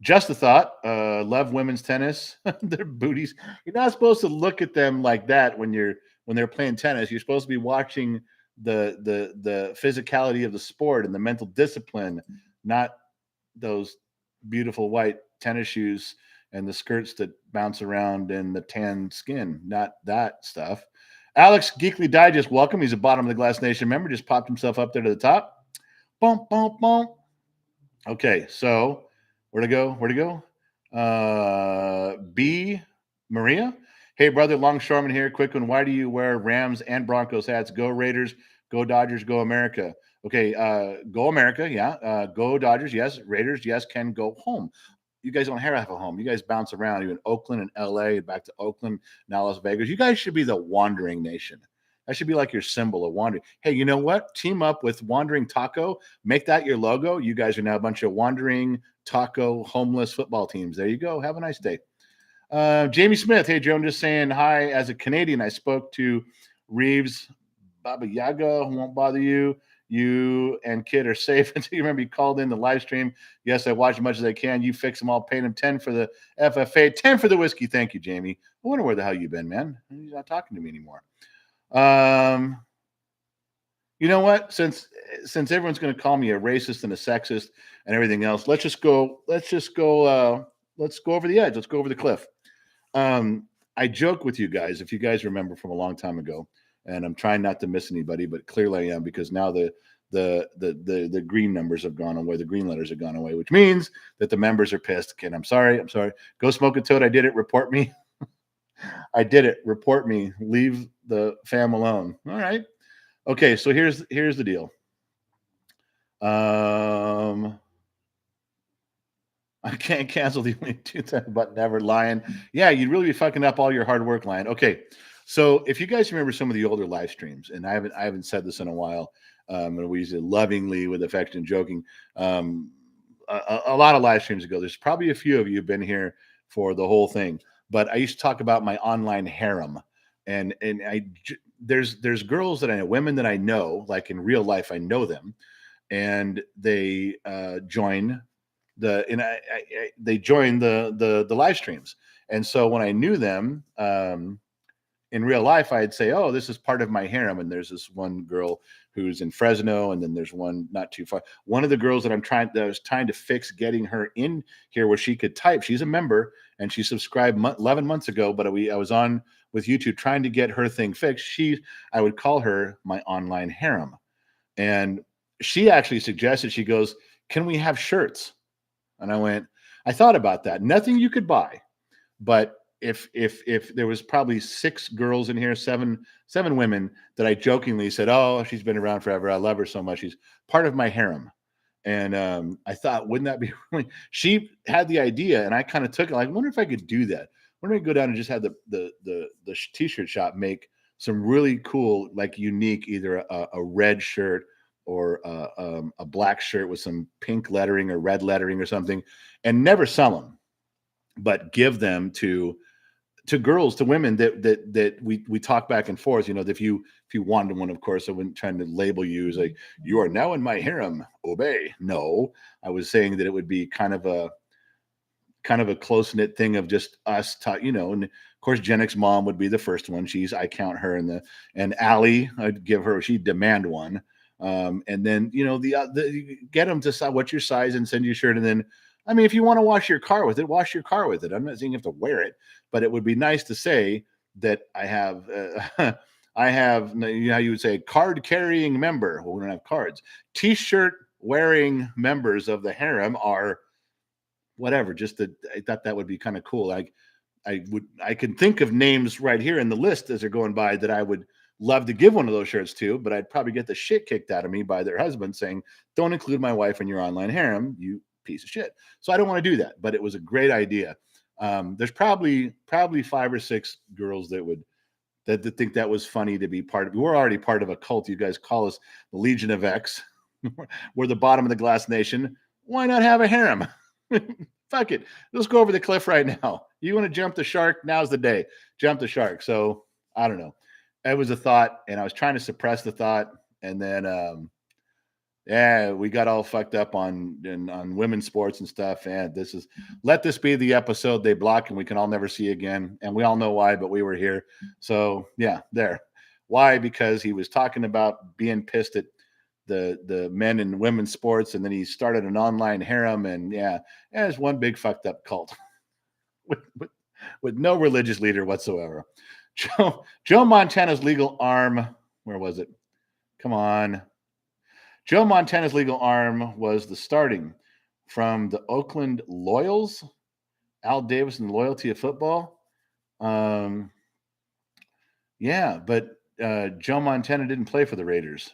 Just a thought. Love women's tennis. Their booties. You're not supposed to look at them like that when they're playing tennis. You're supposed to be watching the physicality of the sport and the mental discipline, not those beautiful white tennis shoes and the skirts that bounce around and the tan skin. Not that stuff. Alex Geekly Digest, welcome. He's a Bottom of the Glass Nation member. Just popped himself up there to the top. Boom, boom, boom. Okay, so where to go? B. Maria. Hey, brother, longshoreman here. Quick one. Why do you wear Rams and Broncos hats? Go Raiders, go Dodgers, go America. Okay, go America, yeah. Go Dodgers, yes. Raiders, yes, can go home. You guys don't have a home. You guys bounce around. You're in Oakland and LA, back to Oakland, now Las Vegas. You guys should be the wandering nation. That should be like your symbol of wandering. Hey, you know what? Team up with Wandering Taco. Make that your logo. You guys are now a bunch of wandering taco homeless football teams. There you go. Have a nice day. Jamie Smith. Hey, Joe, I'm just saying hi. As a Canadian, I spoke to Reeves. Baba Yaga won't bother you. You and kid are safe until you remember you called in the live stream. Yes, I watch as much as I can. You fix them all, pay them 10 for the FFA, 10 for the whiskey. Thank you, Jamie. I wonder where the hell you've been, man. You're not talking to me anymore. You know what? Since everyone's going to call me a racist and a sexist and everything else, let's go over the edge. Let's go over the cliff. I joke with you guys, if you guys remember from a long time ago, and I'm trying not to miss anybody, but clearly I am, because now the green numbers have gone away, the green letters have gone away, which means that the members are pissed. And I'm sorry. Go smoke a toad. I did it. Report me. I did it. Report me. Leave the fam alone. All right. Okay. So here's the deal. I can't cancel the only two times, but never lying. Yeah, you'd really be fucking up all your hard work, lying. Okay. So if you guys remember some of the older live streams, and I haven't said this in a while, and we use it lovingly with affection and joking. A lot of live streams ago, there's probably a few of you have been here for the whole thing, but I used to talk about my online harem, and there's girls that I know, women that I know, like in real life, I know them, and they join they join the live streams, and so when I knew them. In real life, I'd say, "Oh, this is part of my harem." And there's this one girl who's in Fresno, and then there's one not too far. One of the girls that I was trying to fix getting her in here where she could type. She's a member and she subscribed 11 months ago, but I was on with YouTube trying to get her thing fixed. I would call her my online harem, and she actually suggested. She goes, "Can we have shirts?" And I thought about that. Nothing you could buy, but if there was probably 6 girls in here, seven women that I jokingly said, "Oh, she's been around forever. I love her so much. She's part of my harem." And I thought, wouldn't that be really? She had the idea, and I kind of took it. Like, I wonder if I could do that. Wonder if I could go down and just have the t-shirt shop make some really cool, like unique, either a red shirt or a black shirt with some pink lettering or red lettering or something, and never sell them, but give them to girls, to women that we talk back and forth. If you wanted one, of course, I wasn't trying to label you as like, "You are now in my harem, obey." No, I was saying that it would be kind of a close-knit thing of just us and of course Jennick's mom would be the first one. I count her and Allie, I'd give her, she'd demand one. And then the get them to decide what's your size and send you a shirt, and then I mean, if you want to wash your car with it, wash your car with it. I'm not saying you have to wear it, but it would be nice to say that I have, I have, you know, how you would say card carrying member. Well, we don't have cards. T-shirt wearing members of the harem are whatever. Just that I thought that would be kind of cool. Like I can think of names right here in the list as they're going by that I would love to give one of those shirts to, but I'd probably get the shit kicked out of me by their husband saying, "Don't include my wife in your online harem, you piece of shit." So I don't want to do that, but it was a great idea. There's probably 5 or 6 girls that think that was funny to be part of. We're already part of a cult. You guys call us the Legion of X. We're the bottom of the glass nation. Why not have a harem? Fuck it. Let's go over the cliff right now. You want to jump the shark? Now's the day. Jump the shark. So I don't know. It was a thought, and I was trying to suppress the thought, and then yeah, we got all fucked up on women's sports and stuff. And let this be the episode they block and we can all never see again. And we all know why, but we were here. So yeah, there. Why? Because he was talking about being pissed at the men and women's sports, and then he started an online harem, and yeah, it's one big fucked up cult with no religious leader whatsoever. Joe Montana's legal arm. Where was it? Come on. Joe Montana's legal arm was the starting from the Oakland Loyals, Al Davis and the loyalty of football. Yeah, but Joe Montana didn't play for the Raiders.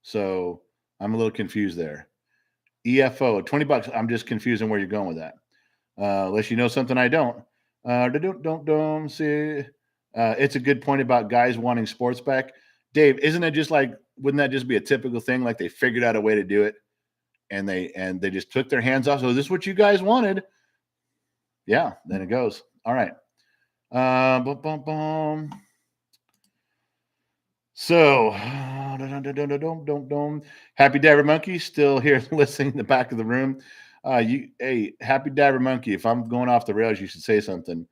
So I'm a little confused there. EFO, $20. I'm just confused on where you're going with that. Unless you know something I don't. Don't see. It's a good point about guys wanting sports back. Dave, isn't it just like, wouldn't that just be a typical thing? Like they figured out a way to do it and they just took their hands off. So this is what you guys wanted. Yeah, then it goes. All right. So, Happy Diver Monkey still here listening in the back of the room. Hey, Happy Diver Monkey, if I'm going off the rails, you should say something.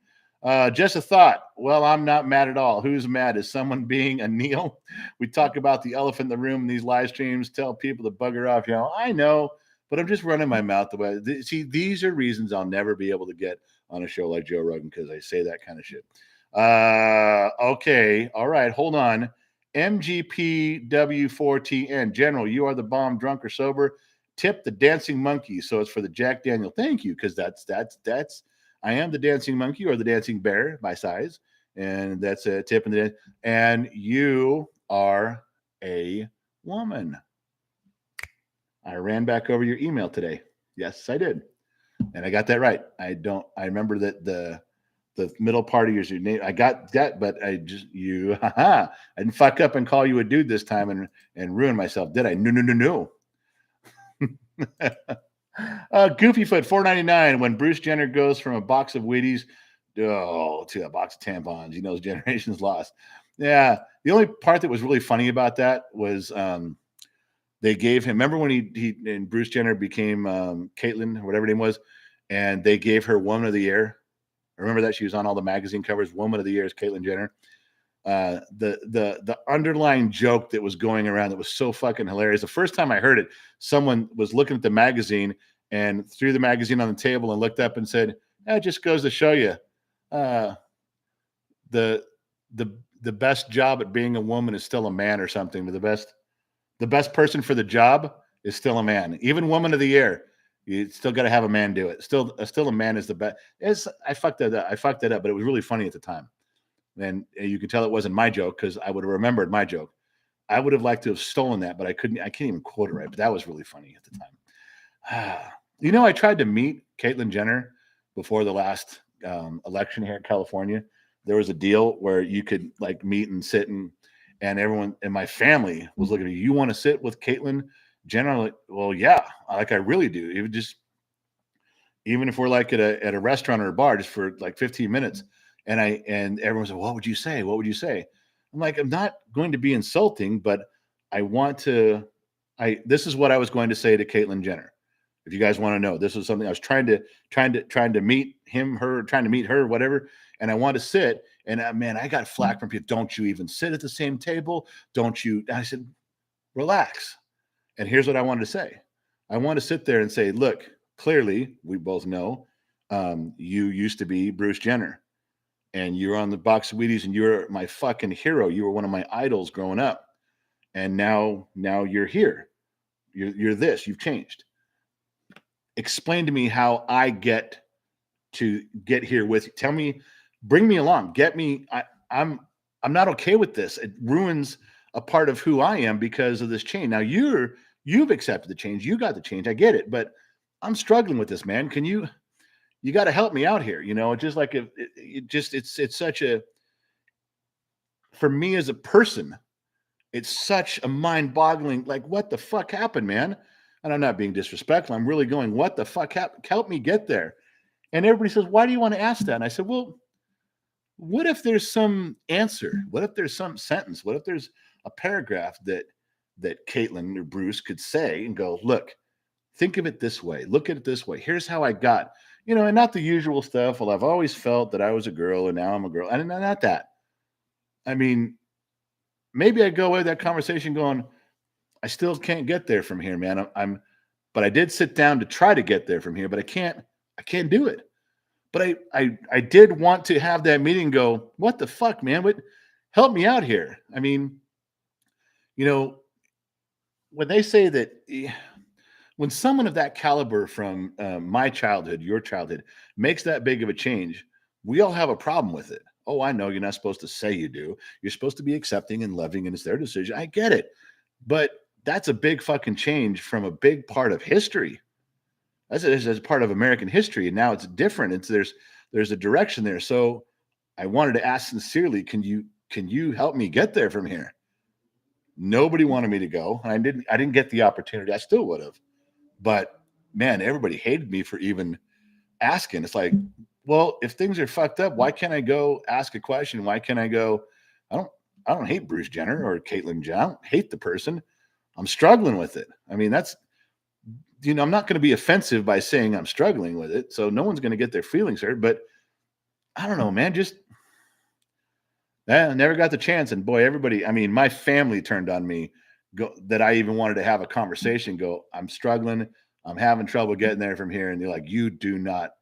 Just a thought. Well, I'm not mad at all. Who's mad? Is someone being a Neil? We talk about the elephant in the room in these live streams, tell people to bugger off. You know, I know, but I'm just running my mouth the way. See, these are reasons I'll never be able to get on a show like Joe Rogan because I say that kind of shit. Okay. All right. Hold on. MGPW4TN. General, you are the bomb, drunk or sober. Tip the dancing monkey. So it's for the Jack Daniel. Thank you, because that's I am the dancing monkey or the dancing bear by size, and that's a tip in the. And you are a woman. I ran back over your email today. Yes, I did, and I got that right. I remember that the middle part of your name. I got that, but I didn't fuck up and call you a dude this time and ruin myself, did I? No. Goofyfoot $4.99. When Bruce Jenner goes from a box of Wheaties to a box of tampons, he knows generations lost. Yeah, the only part that was really funny about that was they gave him. Remember when he and Bruce Jenner became Caitlyn or whatever her name was, and they gave her Woman of the Year. Remember that she was on all the magazine covers. Woman of the Year is Caitlyn Jenner. The underlying joke that was going around that was so fucking hilarious. The first time I heard it, someone was looking at the magazine and threw the magazine on the table and looked up and said, "It just goes to show you, the best job at being a woman is still a man or something. But the best person for the job is still a man. Even Woman of the Year." You still got to have a man do it. Still a man is the best. I fucked that up, but it was really funny at the time. And you could tell it wasn't my joke because I would have remembered my joke. I would have liked to have stolen that, but I couldn't. I can't even quote it right. But that was really funny at the time. You know, I tried to meet Caitlyn Jenner before the last election here in California. There was a deal where you could like meet and sit and everyone in my family was looking at me. You want to sit with Caitlyn Jenner? Like, well, yeah, like I really do. It would just, even if we're like at a restaurant or a bar, just for like 15 minutes. And everyone said, "What would you say? What would you say?" I'm like, I'm not going to be insulting, but I want to. This is what I was going to say to Caitlyn Jenner. If you guys want to know, this was something I was trying to meet him, her, trying to meet her, whatever. And I want to sit. And man, I got flack from people. Don't you even sit at the same table? Don't you? I said, relax. And here's what I wanted to say. I want to sit there and say, look, clearly, we both know, you used to be Bruce Jenner, and you're on the box of Wheaties, and you're my fucking hero. You were one of my idols growing up, and now you're here. You're this. You've changed. Explain to me how I get to get here with you. Tell me, bring me along. Get me. I'm not okay with this. It ruins a part of who I am because of this change. Now you've accepted the change. You got the change. I get it, but I'm struggling with this, man. Can you got to help me out here? Just like it's such a, for me as a person, it's such a mind-boggling, like, what the fuck happened, man? And I'm not being disrespectful. I'm really going, what the fuck happened? Help me get there. And everybody says, why do you want to ask that? And I said, well, what if there's some answer? What if there's some sentence? What if there's a paragraph that Caitlin or Bruce could say and go, look, think of it this way. Look at it this way. Here's how I got, and not the usual stuff. Well, I've always felt that I was a girl and now I'm a girl. And not that. I mean, maybe I go away with that conversation going, I still can't get there from here, man. But I did sit down to try to get there from here, but I can't do it. But I did want to have that meeting and go, what the fuck, man? Help me out here. I mean, when they say that, when someone of that caliber from my childhood, your childhood, makes that big of a change, we all have a problem with it. Oh, I know you're not supposed to say you do. You're supposed to be accepting and loving, and it's their decision. I get it. But that's a big fucking change from a big part of history. That's part of American history, and now it's different. There's a direction there. So I wanted to ask sincerely, can you help me get there from here? Nobody wanted me to go. I didn't get the opportunity. I still would have. But man, everybody hated me for even asking. It's like, well, if things are fucked up, why can't I go ask a question? Why can't I go? I don't hate Bruce Jenner or Caitlyn Jenner. I don't hate the person. I'm struggling with it. I mean, I'm not going to be offensive by saying I'm struggling with it. So no one's going to get their feelings hurt. But I don't know, man. I never got the chance. And boy, everybody, I mean, my family turned on me that I even wanted to have a conversation. Go, I'm struggling. I'm having trouble getting there from here. And they're like,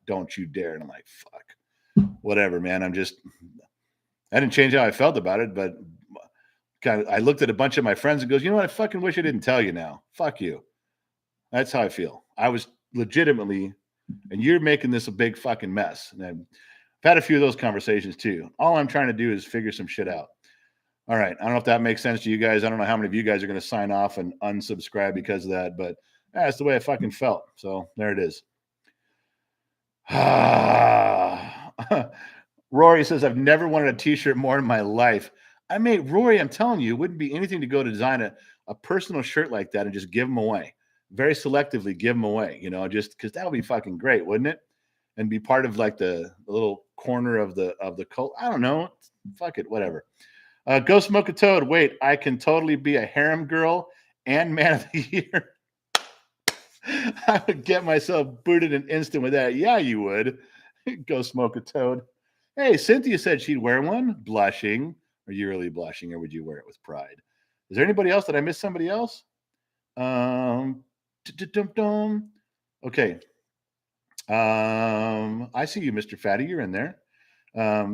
don't you dare. And I'm like, fuck, whatever, man. I didn't change how I felt about it, but I looked at a bunch of my friends and goes, you know what? I fucking wish I didn't tell you now. Fuck you. That's how I feel. I was legitimately, and you're making this a big fucking mess. And I've had a few of those conversations too. All I'm trying to do is figure some shit out. All right. I don't know if that makes sense to you guys. I don't know how many of you guys are going to sign off and unsubscribe because of that, but that's the way I fucking felt. So there it is. Rory says, I've never wanted a t-shirt more in my life. Rory, I'm telling you, it wouldn't be anything to go to design a personal shirt like that and just give them away. Very selectively give them away, just because that would be fucking great, wouldn't it? And be part of like the little corner of the cult. I don't know. Fuck it, whatever. Go smoke a toad. Wait, I can totally be a harem girl and man of the year. I would get myself booted an instant with that. Yeah, you would. Go smoke a toad. Hey, Cynthia said she'd wear one. Blushing. Are you really blushing, or would you wear it with pride? Is there anybody else? Did I miss somebody else? Okay. I see you, Mr. Fatty. You're in there.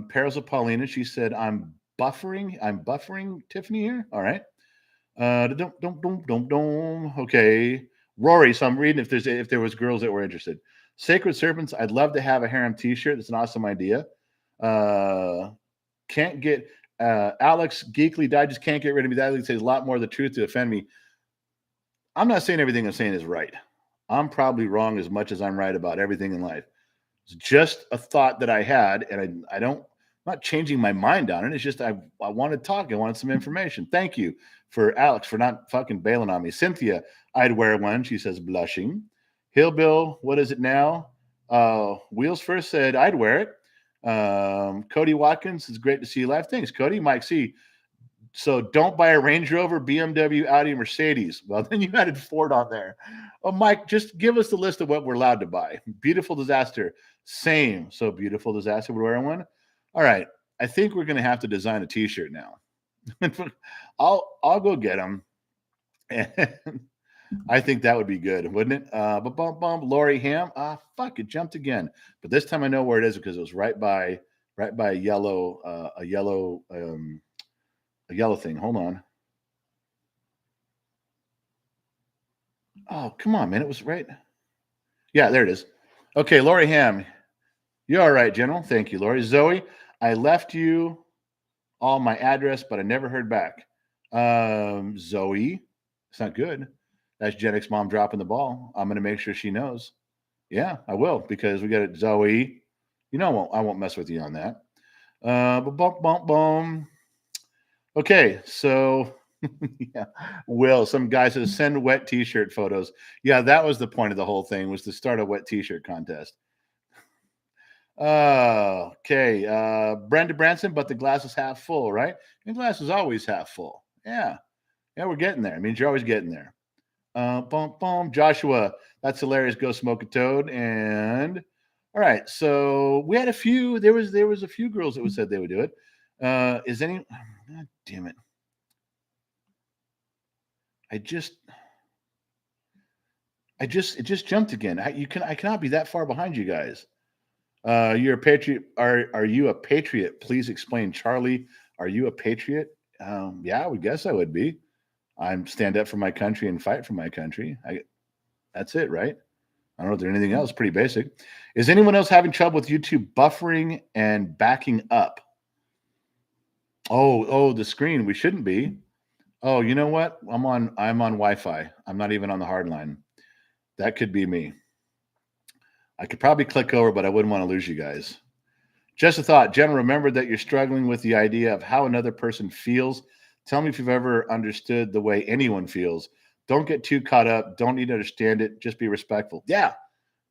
Perils of Paulina. She said, I'm buffering Tiffany here. All right. Okay. Rory. So I'm reading if there was girls that were interested. Sacred Serpents. I'd love to have a harem t-shirt. That's an awesome idea. Can't get Alex Geekly Digest can't get rid of me. That says a lot more of the truth to offend me. I'm not saying everything I'm saying is right. I'm probably wrong as much as I'm right about everything in life. It's just a thought that I had, and I'm not changing my mind on it. It's just I wanted to talk. I wanted some information. Thank you for Alex for not fucking bailing on me. Cynthia, I'd wear one. She says blushing. Hillbill, what is it now? Wheels First said I'd wear it. Cody Watkins, it's great to see you live. Thanks, Cody. Mike C. So don't buy a Range Rover, BMW, Audi, Mercedes. Well, then you added Ford on there. Oh, Mike, just give us the list of what we're allowed to buy. Beautiful Disaster, same. So Beautiful Disaster would wear one. All right, I think we're going to have to design a T-shirt now. I'll go get them. And I think that would be good, wouldn't it? But bump bump, Lori Ham. Fuck, it jumped again. But this time I know where it is because it was right by a yellow thing. Hold on. Oh, come on, man. It was right. Yeah, there it is. Okay, Lori Ham. You're all right, General. Thank you, Lori. Zoe, I left you all my address, but I never heard back. Zoe, it's not good. That's Gen X mom dropping the ball. I'm going to make sure she knows. Yeah, I will because we got it. Zoe, you know, I won't mess with you on that. Bump, bump, bum. Okay, so yeah, Will, some guy says send wet T-shirt photos. Yeah, that was the point of the whole thing was to start a wet T-shirt contest. Okay, Brenda Branson, but the glass is half full, right? The glass is always half full. Yeah, yeah, we're getting there. It means you're always getting there. Boom, boom. Joshua, that's hilarious. Go smoke a toad. And all right, so we had a few. There was a few girls that said they would do it. Is any? God damn it! I just it just jumped again. I cannot be that far behind you guys. You're a patriot. Are you a patriot? Please explain, Charlie. Are you a patriot? Yeah, I would guess I would be. I'm stand up for my country and fight for my country. That's it, right? I don't know if there's anything else. Pretty basic. Is anyone else having trouble with YouTube buffering and backing up? Oh, the screen. We shouldn't be. Oh, you know what? I'm on Wi-Fi. I'm not even on the hard line. That could be me. I could probably click over, but I wouldn't want to lose you guys. Just a thought. Jen, remember that you're struggling with the idea of how another person feels. Tell me if you've ever understood the way anyone feels. Don't get too caught up. Don't need to understand it. Just be respectful. Yeah.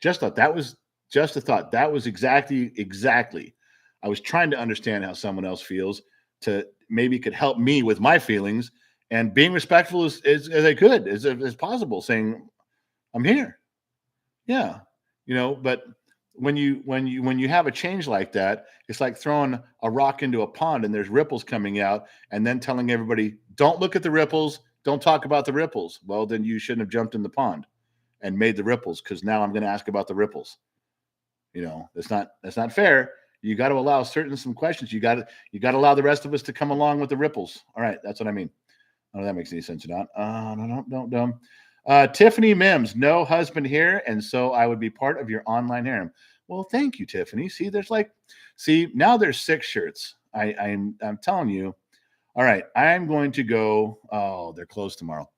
Just thought that was just a thought. That was exactly. I was trying to understand how someone else feels to maybe could help me with my feelings and being respectful as I could, as possible, saying, I'm here. Yeah. But when you have a change like that, it's like throwing a rock into a pond and there's ripples coming out and then telling everybody, don't look at the ripples, don't talk about the ripples. Well, then you shouldn't have jumped in the pond and made the ripples because now I'm going to ask about the ripples. That's not fair. You got to allow some questions. You got to allow the rest of us to come along with the ripples. All right, that's what I mean. I don't know if that makes any sense or not. No. Tiffany Mims, no husband here, and so I would be part of your online harem. Well, thank you, Tiffany. Now there's 6 shirts. I'm telling you. All right, I'm going to go. Oh, they're closed tomorrow.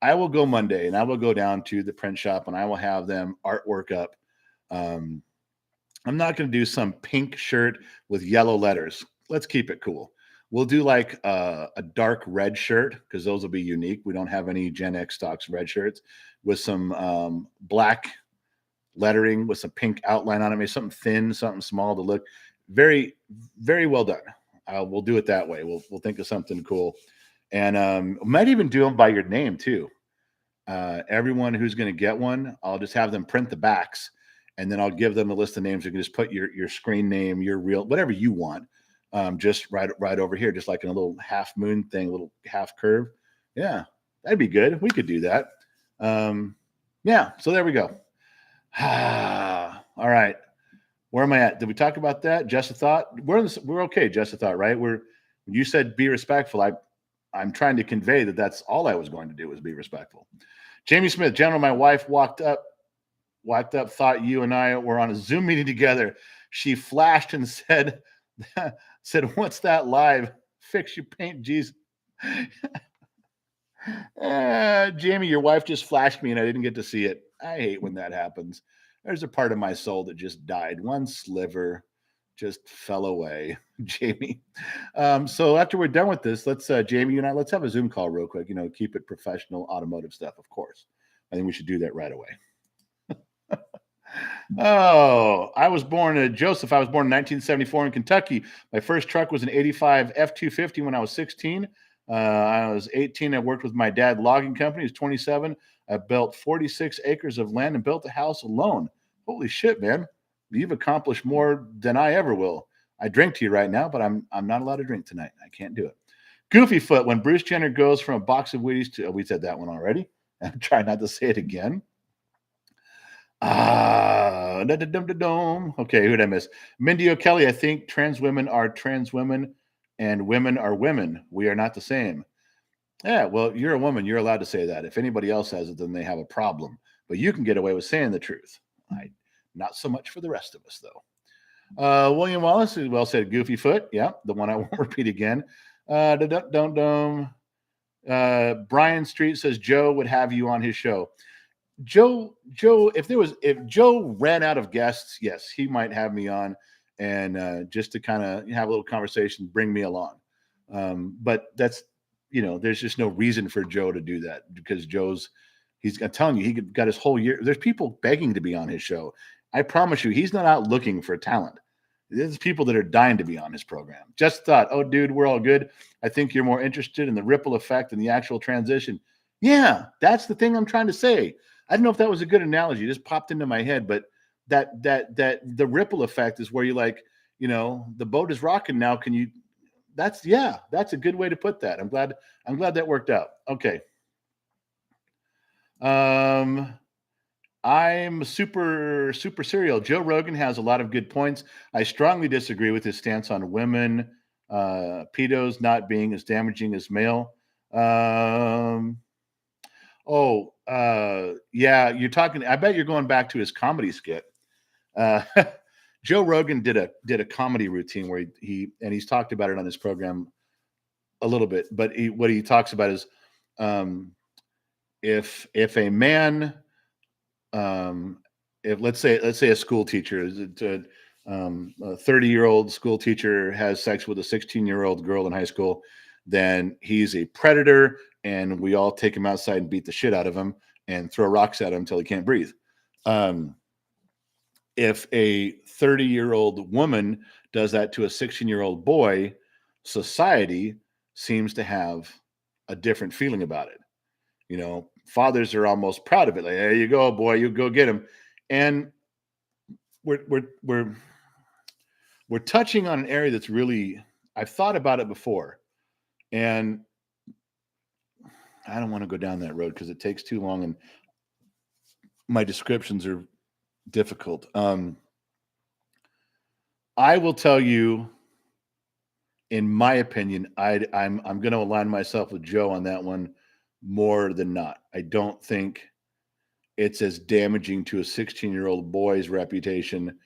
I will go Monday, and I will go down to the print shop, and I will have them artwork up. I'm not going to do some pink shirt with yellow letters. Let's keep it cool. We'll do like a dark red shirt because those will be unique. We don't have any Gen X stocks red shirts with some black lettering with some pink outline on it. Maybe something thin, something small to look very, very well done. We'll do it that way. We'll think of something cool, and might even do them by your name too. Everyone who's going to get one, I'll just have them print the backs, and then I'll give them a list of names. You can just put your screen name, your real, whatever you want. Just right over here, just like in a little half moon thing, a little half curve. Yeah, that'd be good. We could do that. Yeah, so there we go. All right. Where am I at? Did we talk about that? Just a thought. We're okay. Just a thought, right? You said be respectful. I'm trying to convey that that's all I was going to do was be respectful. Jamie Smith, General, my wife walked up, thought you and I were on a Zoom meeting together. She flashed and said, what's that live? Fix your paint, Jesus. Jamie, your wife just flashed me and I didn't get to see it. I hate when that happens. There's a part of my soul that just died. One sliver just fell away. Jamie. So after we're done with this, let's Jamie, you and I, let's have a Zoom call real quick. Keep it professional, automotive stuff, of course. I think we should do that right away. Oh, Joseph. I was born in 1974 in Kentucky. My first truck was an 85 F-250 when I was 16. I was 18. I worked with my dad logging company. He was 27. I built 46 acres of land and built a house alone. Holy shit, man. You've accomplished more than I ever will. I drink to you right now, but I'm not allowed to drink tonight. I can't do it. Goofy Foot. When Bruce Jenner goes from a box of Wheaties to, we said that one already. I'm trying not to say it again. Okay, who'd I miss? Mindy O'Kelly, I think trans women are trans women and women are women. We are not the same. Yeah, well, you're a woman. You're allowed to say that. If anybody else says it, then they have a problem. But you can get away with saying the truth. Not so much for the rest of us, though. William Wallace, well said, Goofy Foot. Yeah, the one I won't repeat again. Brian Street says Joe would have you on his show. Joe, if Joe ran out of guests, yes, he might have me on, and just to kind of have a little conversation, bring me along. But that's there's just no reason for Joe to do that because I'm telling you, he got his whole year. There's people begging to be on his show. I promise you, he's not out looking for talent. There's people that are dying to be on his program. Just thought, oh, dude, we're all good. I think you're more interested in the ripple effect and the actual transition. Yeah, that's the thing I'm trying to say. I don't know if that was a good analogy. It just popped into my head, but that the ripple effect is where you the boat is rocking now. That's a good way to put that. I'm glad that worked out. Okay. I'm super serial. Joe Rogan has a lot of good points. I strongly disagree with his stance on women, pedos not being as damaging as male. Yeah, you're talking. I bet you're going back to his comedy skit. Joe Rogan did a comedy routine where he's talked about it on his program a little bit, but what he talks about is if a man, if let's say a school teacher, a 30-year-old school teacher has sex with a 16-year-old girl in high school, then he's a predator, and we all take him outside and beat the shit out of him and throw rocks at him until he can't breathe. If a 30-year-old woman does that to a 16-year-old boy, society seems to have a different feeling about it. Fathers are almost proud of it. Like, there you go, boy, you go get him. And we're touching on an area that's really, I've thought about it before, and I don't want to go down that road because it takes too long and my descriptions are difficult. I will tell you, in my opinion, I'm going to align myself with Joe on that one more than not. I don't think it's as damaging to a 16-year-old boy's reputation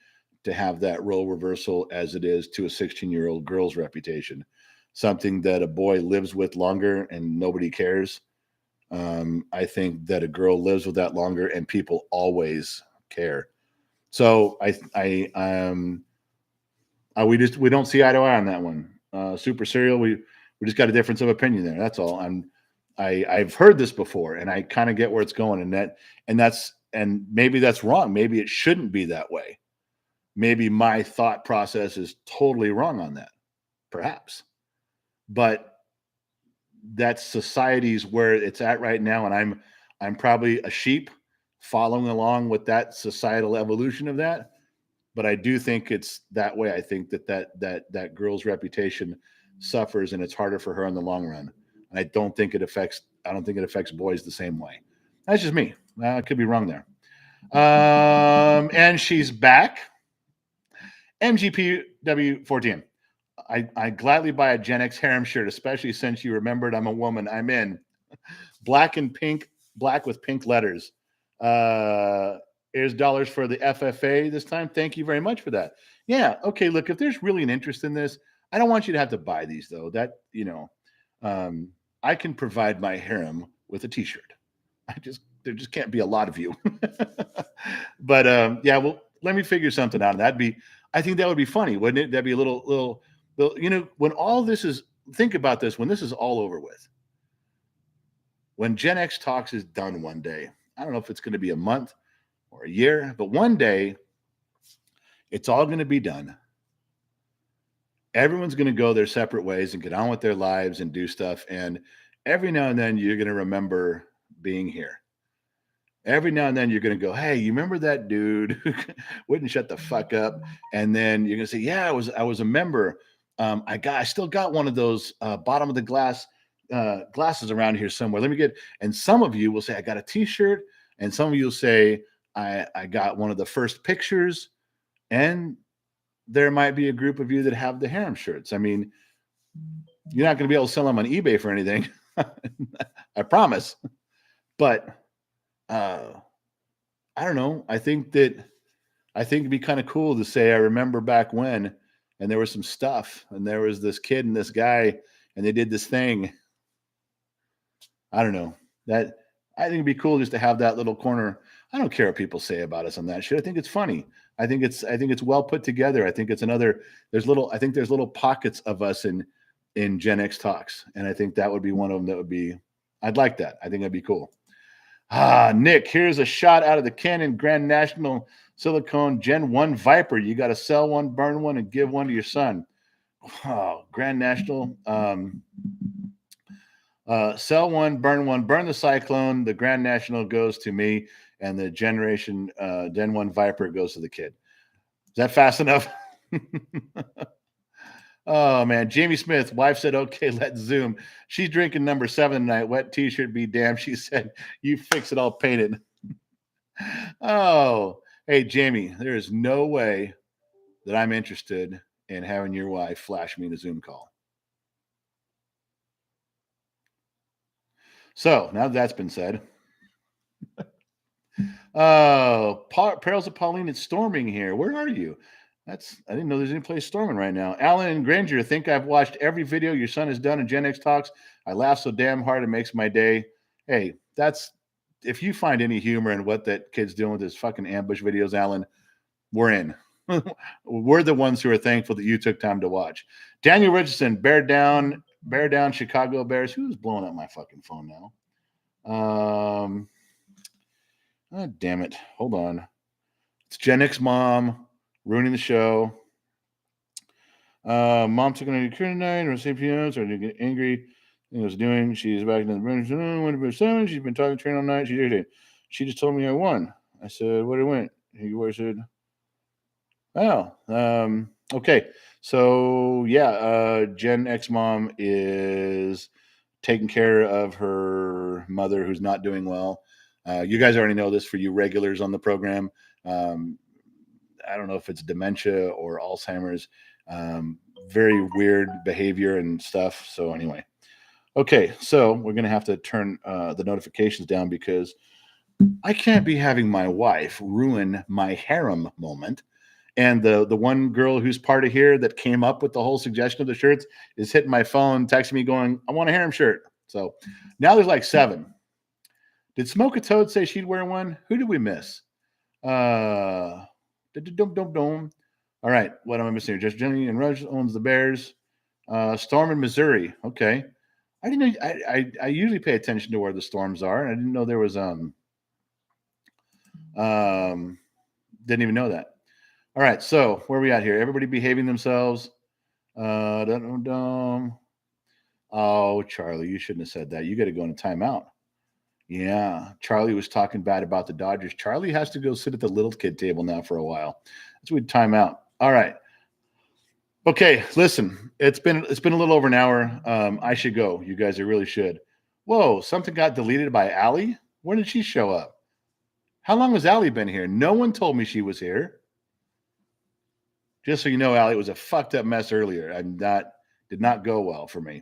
to have that role reversal as it is to a 16-year-old girl's reputation. Something that a boy lives with longer and nobody cares. I think that a girl lives with that longer and people always care. So we don't see eye to eye on that one. Super serial, we just got a difference of opinion there. That's all. I've heard this before, and I kind of get where it's going, and maybe that's wrong. Maybe it shouldn't be that way. Maybe my thought process is totally wrong on that, perhaps. But that's society's where it's at right now, and I'm probably a sheep following along with that societal evolution of that. But I do think it's that way. I think that girl's reputation suffers, and it's harder for her in the long run. And I don't think it affects boys the same way. That's just me. I could be wrong there. And she's back. MGPW14. I gladly buy a Gen X harem shirt, especially since you remembered I'm a woman. I'm in. Black and pink, black with pink letters. Here's dollars for the FFA this time. Thank you very much for that. Yeah. Okay. Look, if there's really an interest in this, I don't want you to have to buy these though. I can provide my harem with a T-shirt. There just can't be a lot of you. But yeah. Well, let me figure something out. I think that would be funny, wouldn't it? That'd be a little. When all this is, think about this. When this is all over with, when Gen X Talks is done one day, I don't know if it's going to be a month or a year, but one day it's all going to be done. Everyone's going to go their separate ways and get on with their lives and do stuff. And every now and then you're going to remember being here. Every now and then you're going to go, hey, you remember that dude who wouldn't shut the fuck up? And then you're going to say, yeah, I was a member. I still got one of those bottom of the glass glasses around here somewhere. Let me get. And some of you will say, I got a T-shirt, and some of you will say, I got one of the first pictures, and there might be a group of you that have the harem shirts. I mean, you're not going to be able to sell them on eBay for anything, I promise. But I don't know. I think it'd be kind of cool to say, I remember back when, and there was some stuff, and there was this kid and this guy, and they did this thing. I don't know. That I think it'd be cool just to have that little corner. I don't care what people say about us on that shit. I think it's funny. I think it's well put together. I think it's another. I think there's little pockets of us in Gen X Talks, and I think that would be one of them. That would be. I'd like that. I think that'd be cool. Nick, here's a shot out of the Canon Grand National Silicone Gen 1 Viper. You got to sell one, burn one, and give one to your son. Oh, Grand National. Sell one, burn the Cyclone. The Grand National goes to me, and the Gen 1 Viper goes to the kid. Is that fast enough? Oh man, Jamie Smith, wife said, "Okay, let's Zoom." She's drinking number 7 tonight. Wet T-shirt, be damned. She said, "You fix it, I'll paint it." Oh, hey Jamie, there is no way that I'm interested in having your wife flash me in a Zoom call. So now that that's been said, oh, Perils of Pauline, it's storming here. Where are you? I didn't know there's any place storming right now. Alan and Granger, think I've watched every video your son has done in Gen X Talks. I laugh so damn hard it makes my day. Hey, if you find any humor in what that kid's doing with his fucking ambush videos, Alan, we're in. We're the ones who are thankful that you took time to watch. Daniel Richardson, bear down, Chicago Bears. Who's blowing up my fucking phone now? Oh, damn it. Hold on. It's Gen X Mom ruining the show. Mom took an cure tonight or CPS or to get angry. I was doing. She's back in the room. She's been talking to train all night. She did it. She just told me I won. I said, "What it went?" He said, "Oh, okay." So yeah, Gen X Mom is taking care of her mother who's not doing well. You guys already know this for you regulars on the program. I don't know if it's dementia or Alzheimer's. Very weird behavior and stuff. So anyway, okay. So we're going to have to turn the notifications down because I can't be having my wife ruin my harem moment. And the one girl who's part of here that came up with the whole suggestion of the shirts is hitting my phone, texting me going, "I want a harem shirt." So now there's like 7. Did Smoke a Toad say she'd wear one? Who did we miss? All right, what am I missing here? Just Jenny and Rush owns the Bears. Storm in Missouri. Okay, I didn't know. I usually pay attention to where the storms are. I didn't know there was didn't even know that. All right, so where are we at here? Everybody behaving themselves. Oh, Charlie, you shouldn't have said that. You got to go in a timeout. Yeah, Charlie was talking bad about the Dodgers. Charlie has to go sit at the little kid table now for a while. That's what time out. All right. Okay, listen. It's been a little over an hour. I should go. You guys really should. Whoa, something got deleted by Allie? When did she show up? How long has Allie been here? No one told me she was here. Just so you know, Allie, it was a fucked up mess earlier. Did not go well for me.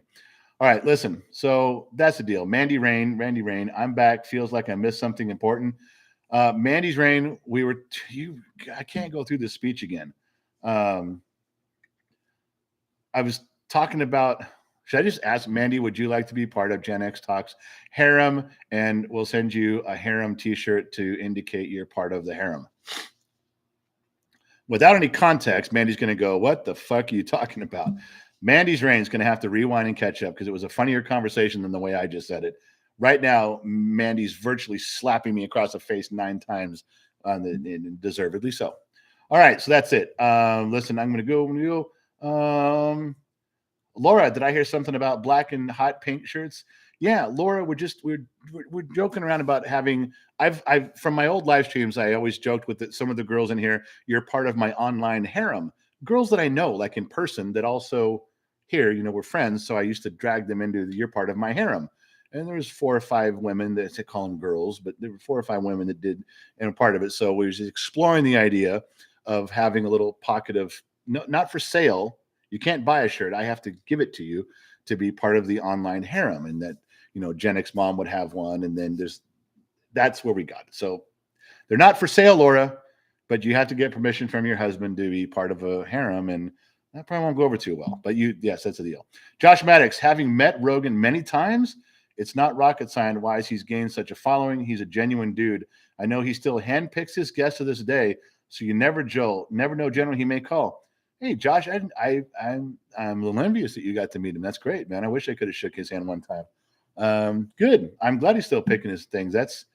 All right, listen. So that's the deal. Randy Rain. I'm back. Feels like I missed something important. Mandy's Rain. I can't go through this speech again. I was talking about. Should I just ask Mandy? Would you like to be part of Gen X Talks Harem? And we'll send you a harem T-shirt to indicate you're part of the harem. Without any context, Mandy's going to go, "What the fuck are you talking about?" Mandy's Rain is going to have to rewind and catch up because it was a funnier conversation than the way I just said it. Right now, Mandy's virtually slapping me across the face 9 times, deservedly so. All right, so that's it. Listen, I'm going to go. Laura, did I hear something about black and hot pink shirts? Yeah, Laura, we're joking around about having. I've from my old live streams, I always joked with some of the girls in here. You're part of my online harem. Girls that I know, like in person, that also, here, we're friends, so I used to drag them into your part of my harem. And there was 4 or 5 women that they call them girls, but there were 4 or 5 women that did part of it. So we was exploring the idea of having a little pocket of not for sale. You can't buy a shirt. I have to give it to you to be part of the online harem, and that Gen X mom would have one, and then that's where we got it. So they're not for sale, Laura, but you have to get permission from your husband to be part of a harem, and that probably won't go over too well. But yes, that's the deal. Josh Maddox, having met Rogan many times, it's not rocket science why he's gained such a following. He's a genuine dude. I know he still handpicks his guests to this day, so you never know general he may call. Hey, Josh, I'm a little envious that you got to meet him. That's great, man. I wish I could have shook his hand one time. Good. I'm glad he's still picking his things. That's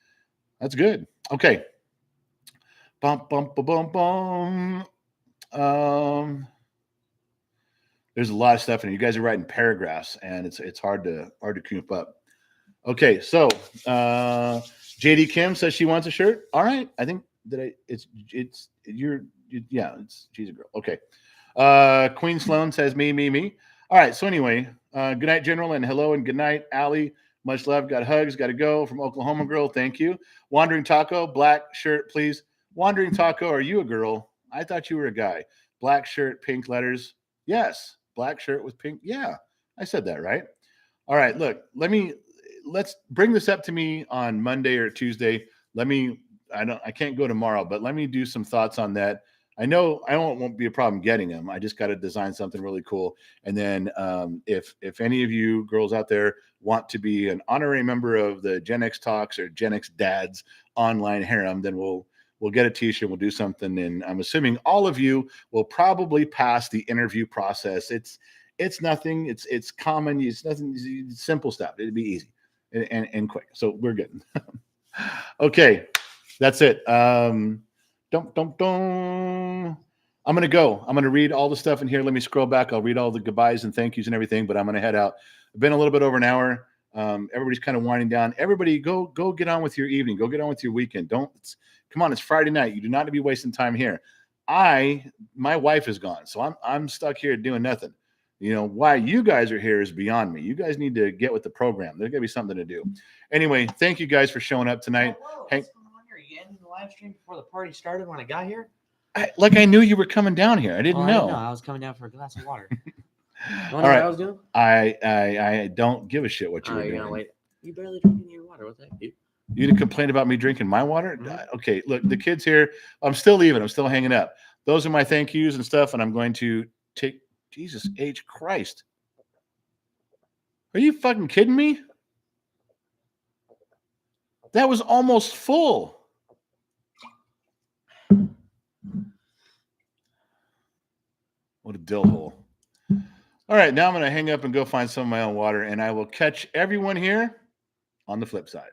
good. Okay. Bum, bum, bum, bum, bum. There's a lot of stuff in here. You guys are writing paragraphs, and it's hard to keep up. Okay, so JD Kim says she wants a shirt. All right, I think that she's a girl. Okay. Queen Sloan says me. All right, so anyway, good night, General, and hello and good night, Allie. Much love. Got hugs. Got to go from Oklahoma girl. Thank you. Wandering Taco, black shirt, please. Wandering Taco, are you a girl? I thought you were a guy. Black shirt, pink letters. Yes, black shirt with pink. Yeah, I said that right. All right, look, let's bring this up to me on Monday or Tuesday. I can't go tomorrow, but let me do some thoughts on that. I know won't be a problem getting them. I just got to design something really cool. And then if any of you girls out there want to be an honorary member of the Gen X Talks or Gen X Dads online harem, then we'll get a t-shirt. We'll do something. And I'm assuming all of you will probably pass the interview process. It's nothing. It's common. It's nothing. It's simple stuff. It'd be easy and quick. So we're good. Okay, that's it. I'm going to go. I'm going to read all the stuff in here. Let me scroll back. I'll read all the goodbyes and thank yous and everything, but I'm going to head out. I've been a little bit over an hour. Everybody's kind of winding down. Everybody go get on with your evening. Go get on with your weekend. Come on. It's Friday night. You do not need to be wasting time here. My wife is gone, so I'm stuck here doing nothing. Why you guys are here is beyond me. You guys need to get with the program. There's got to be something to do. Anyway, thank you guys for showing up tonight. Whoa, what's going on here? You ended the live stream before the party started when I got here? I knew you were coming down here. I didn't know. I was coming down for a glass of water. All right. What I was doing? I don't give a shit what you were doing. Wait. You barely drinking your water. What's that? You didn't complain about me drinking my water? Mm-hmm. Okay, look, the kids here, I'm still leaving. I'm still hanging up. Those are my thank yous and stuff, and I'm going to take Jesus H. Christ. Are you fucking kidding me? That was almost full. What a dill hole. All right, now I'm going to hang up and go find some of my own water, and I will catch everyone here on the flip side.